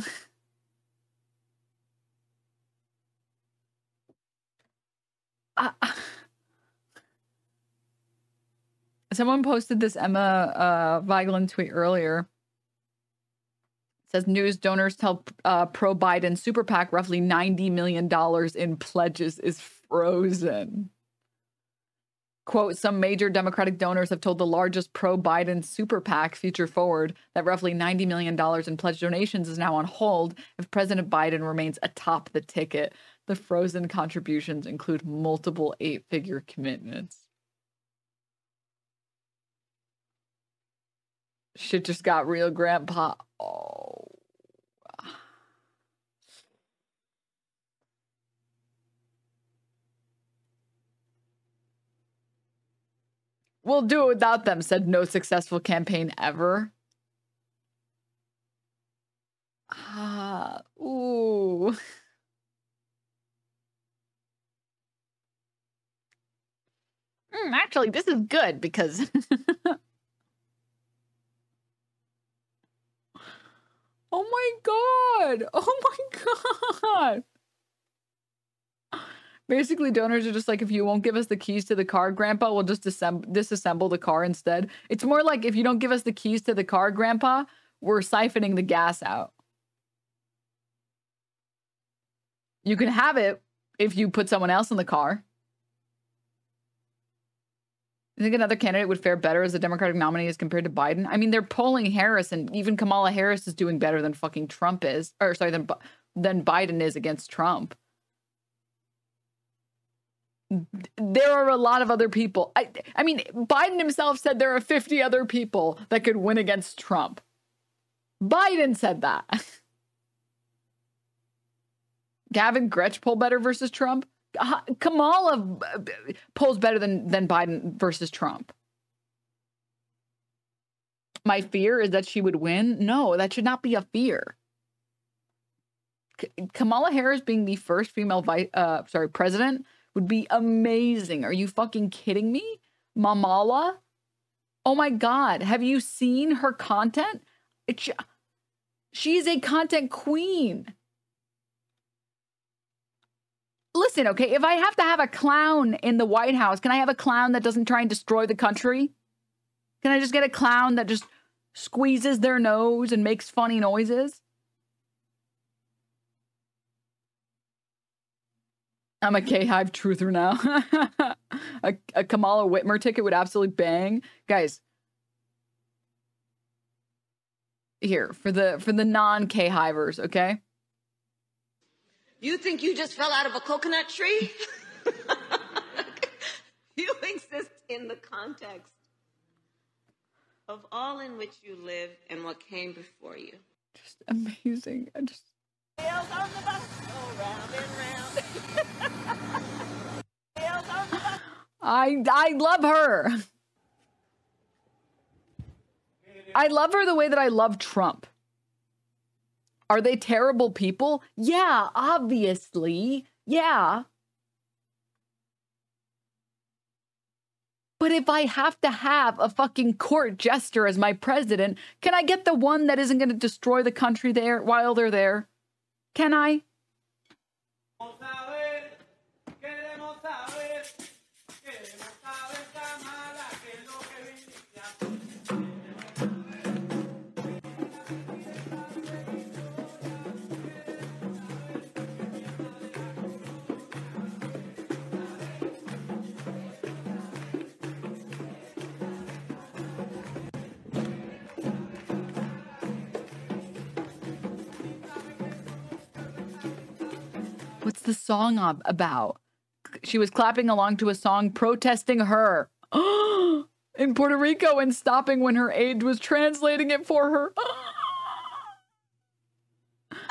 Someone posted this Emma Vigeland tweet earlier. It says news donors tell pro-Biden super PAC roughly $90 million in pledges is frozen. Quote, some major Democratic donors have told the largest pro-Biden super PAC, Future Forward, that roughly $90 million in pledge donations is now on hold if President Biden remains atop the ticket. The frozen contributions include multiple 8-figure commitments. Shit just got real, Grandpa. Oh. We'll do it without them, said no successful campaign ever. Ooh. Actually, this is good because oh my God. Oh my God. Basically, donors are just like, if you won't give us the keys to the car, Grandpa, we'll just disassemble the car instead. It's more like, if you don't give us the keys to the car, Grandpa, we're siphoning the gas out. You can have it if you put someone else in the car. You think another candidate would fare better as a Democratic nominee as compared to Biden? I mean, they're polling Harris, and even Kamala Harris is doing better than fucking Trump is. Or, sorry, than Biden is against Trump. There are a lot of other people. I mean, Biden himself said there are 50 other people that could win against Trump. Biden said that. Gavin Gretsch poll better versus Trump. Kamala polls better than Biden versus Trump. My fear is that she would win. No, that should not be a fear. Kamala Harris being the first female president would be amazing. Are you fucking kidding me? Mamala? Oh my God. Have you seen her content? She's a content queen. Listen, okay, if I have to have a clown in the White House, can I have a clown that doesn't try and destroy the country? Can I just get a clown that just squeezes their nose and makes funny noises? I'm a K-Hive truther now. a Kamala Whitmer ticket would absolutely bang. Guys, here, for the non-K-Hivers, okay? You think you just fell out of a coconut tree? You exist in the context of all in which you live and what came before you. Just amazing. I love her. I love her the way that I love Trump. Are they terrible people? Yeah, obviously. Yeah. But if I have to have a fucking court jester as my president, can I get the one that isn't going to destroy the country there while they're there? Can I? What's the song about? She was clapping along to a song protesting her in Puerto Rico and stopping when her aide was translating it for her.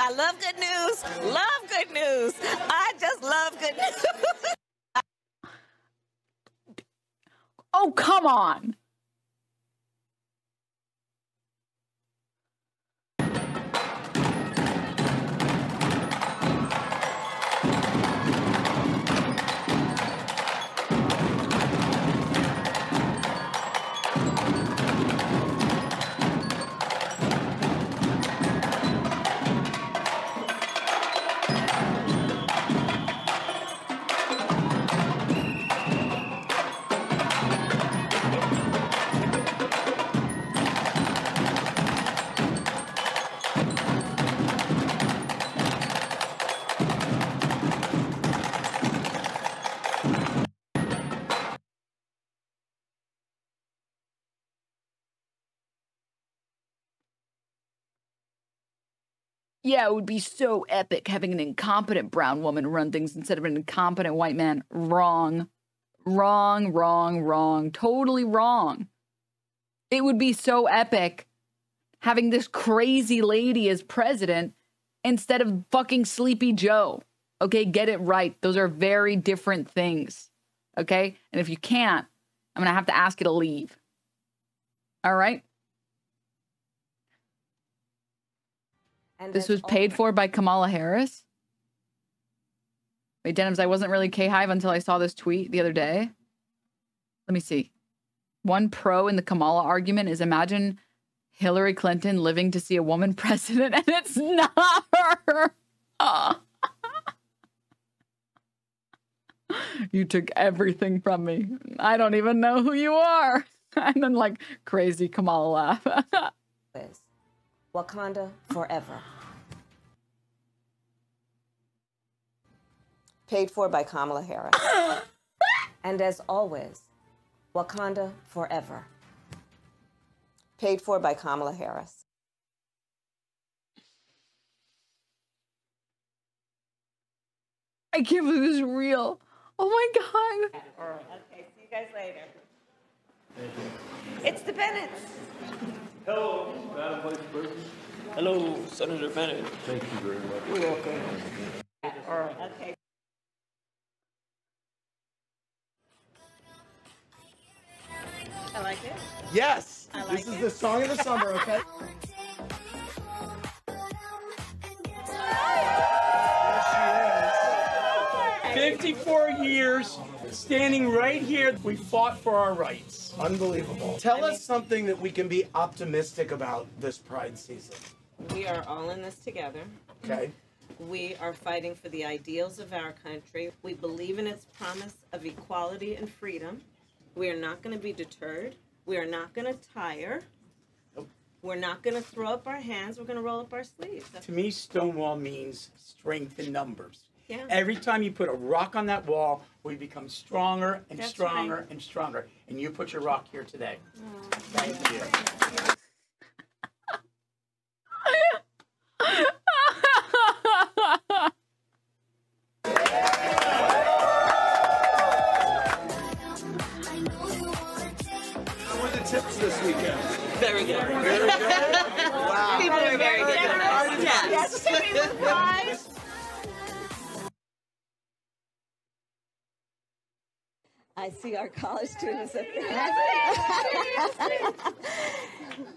I love good news. Love good news. I just love good news. Oh, come on. Yeah, it would be so epic having an incompetent brown woman run things instead of an incompetent white man. Wrong. Wrong, wrong, wrong. Totally wrong. It would be so epic having this crazy lady as president instead of fucking Sleepy Joe. Okay, get it right. Those are very different things. Okay? And if you can't, I'm going to have to ask you to leave. All right? And this was paid for by Kamala Harris? Wait, Denims, I wasn't really K-Hive until I saw this tweet the other day. Let me see. One pro in the Kamala argument is imagine Hillary Clinton living to see a woman president, and it's not her. You took everything from me. I don't even know who you are. And then like crazy Kamala laugh. Wakanda forever. Paid for by Kamala Harris. And as always, Wakanda forever. Paid for by Kamala Harris. I can't believe this is real. Oh my God. Okay, see you guys later. It's the Bennetts. Hello, Madam Vice President. Hello, Senator Bennett. Thank you very much. You're welcome. Okay. I like it. Yes. I like this is it. the song of the summer, okay? 54 years, standing right here. We fought for our rights. Unbelievable. Tell us something that we can be optimistic about this Pride season. We are all in this together. Okay. We are fighting for the ideals of our country. We believe in its promise of equality and freedom. We are not going to be deterred. We are not going to tire. Nope. We're not going to throw up our hands. We're going to roll up our sleeves. To me, Stonewall means strength in numbers. Yeah. Every time you put a rock on that wall, we become stronger and That's stronger right. and stronger. And you put your rock here today. Oh, Thank you. How were the tips this weekend? Very good. Very good? Wow. People are very good. Yes, Timmy with prize. I see our college students up there.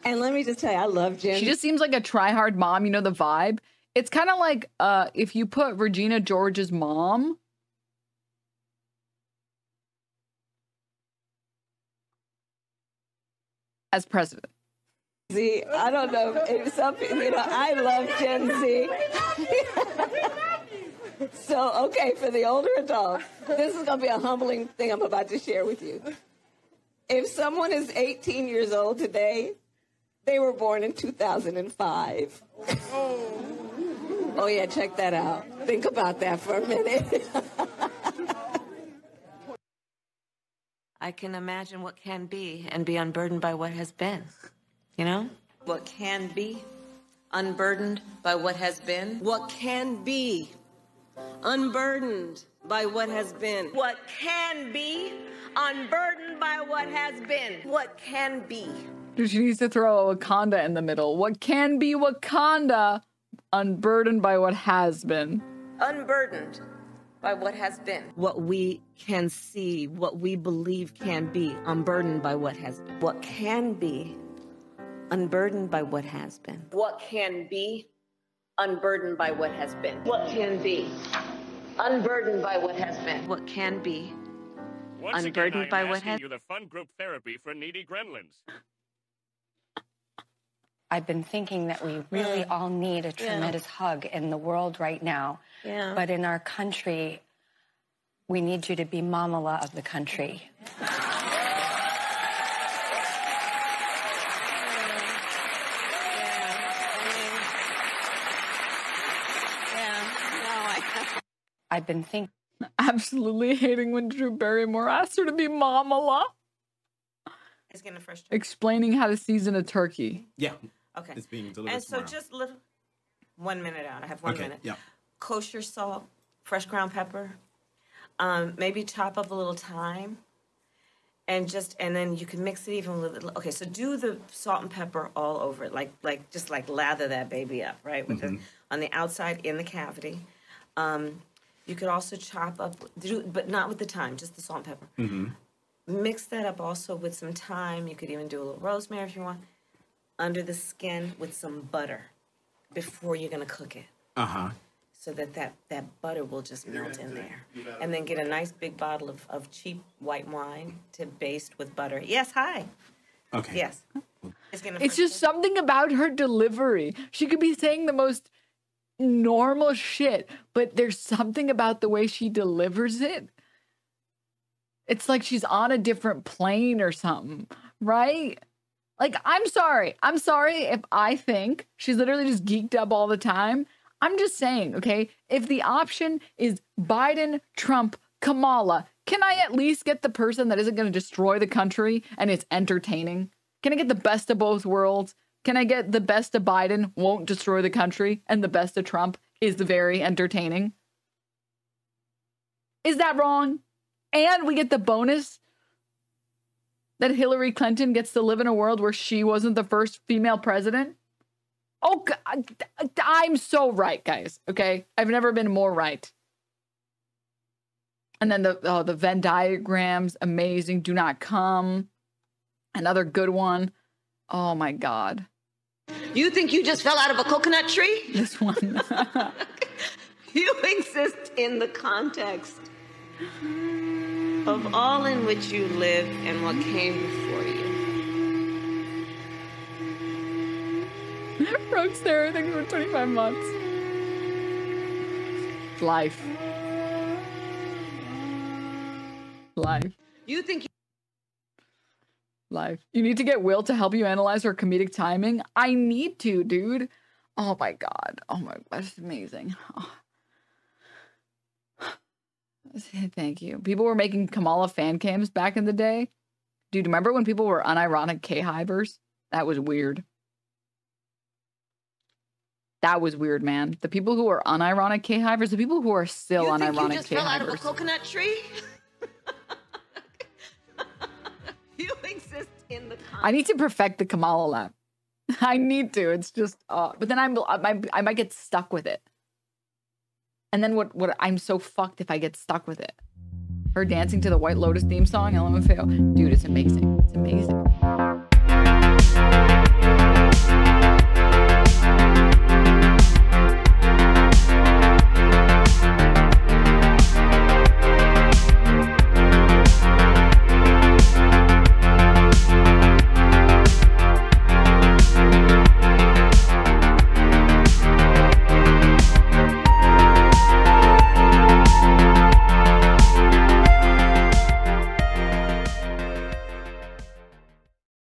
And let me just tell you, I love Jen. She just seems like a try-hard mom. You know the vibe? It's kind of like if you put Regina George's mom as president. Z, I don't know if some people, I love Gen Z. So, okay, for the older adults, this is going to be a humbling thing I'm about to share with you. If someone is 18 years old today, they were born in 2005. Oh, yeah, check that out. Think about that for a minute. I can imagine what can be and be unburdened by what has been. You know? What can be unburdened by what has been. What can be unburdened by what has been. What can be unburdened by what has been. What can be. She needs to throw a Wakanda in the middle. What can be Wakanda, unburdened by what has been. Unburdened by what has been. What we can see, what we believe can be, unburdened by what has been. What can be unburdened by what has been. What can be unburdened by what has been. What can be unburdened by what has been. What can be Once unburdened again, by I'm what asking has. you the fun group therapy for needy gremlins. I've been thinking that we really all need a tremendous hug in the world right now. Yeah. But in our country, we need you to be Mamala of the country. I've been thinking. Absolutely hating when Drew Barrymore asked her to be Mamala. It's getting frustrated. Explaining how to season a turkey. Yeah. Okay. It's being delivered And so tomorrow. just little 1 minute out. I have 1 minute. Yeah. Kosher salt, fresh ground pepper, maybe chop up a little thyme, And then you can mix it even with, okay, so do the salt and pepper all over it, just lather that baby up, right? With on the outside in the cavity. You could also chop up, but not with the thyme, just the salt and pepper. Mix that up also with some thyme. You could even do a little rosemary if you want. Under the skin with some butter before you're gonna cook it. So that butter will just melt in there. And then get a nice big bottle of cheap white wine to baste with butter. Yes, hi. Okay. Yes. It's just something about her delivery. She could be saying the most normal shit, but there's something about the way she delivers it. It's like she's on a different plane or something, right? Like, I'm sorry if I think she's literally just geeked up all the time. I'm just saying, okay, if the option is Biden, Trump, Kamala, can I at least get the person that isn't going to destroy the country and is entertaining? Can I get the best of both worlds? Can I get the best of Biden, won't destroy the country, and the best of Trump is very entertaining? Is that wrong? And we get the bonus that Hillary Clinton gets to live in a world where she wasn't the first female president? Oh, I'm so right, guys. Okay, I've never been more right. And then the Venn diagrams, amazing. Do not come. Another good one. Oh my God. You think you just fell out of a coconut tree? This one. You exist in the context of all in which you live and what came before you. Broke Sarah things for 25 months. Life. You think Life. You need to get Will to help you analyze her comedic timing. I need to, dude. Oh my God. Oh my, that's amazing. Oh. Thank you. People were making Kamala fan cams back in the day. Dude, remember when people were unironic K-hivers? That was weird. That was weird, man. The people who are unironic K-hivers, the people who are still you unironic think you just fell out of a K-hivers. coconut tree? You exist in the context. I need to perfect the Kamala lap. I need to. It's just, but then I might get stuck with it. And then what? I'm so fucked if I get stuck with it. Her dancing to the White Lotus theme song, LMFAO. Dude, it's amazing. It's amazing.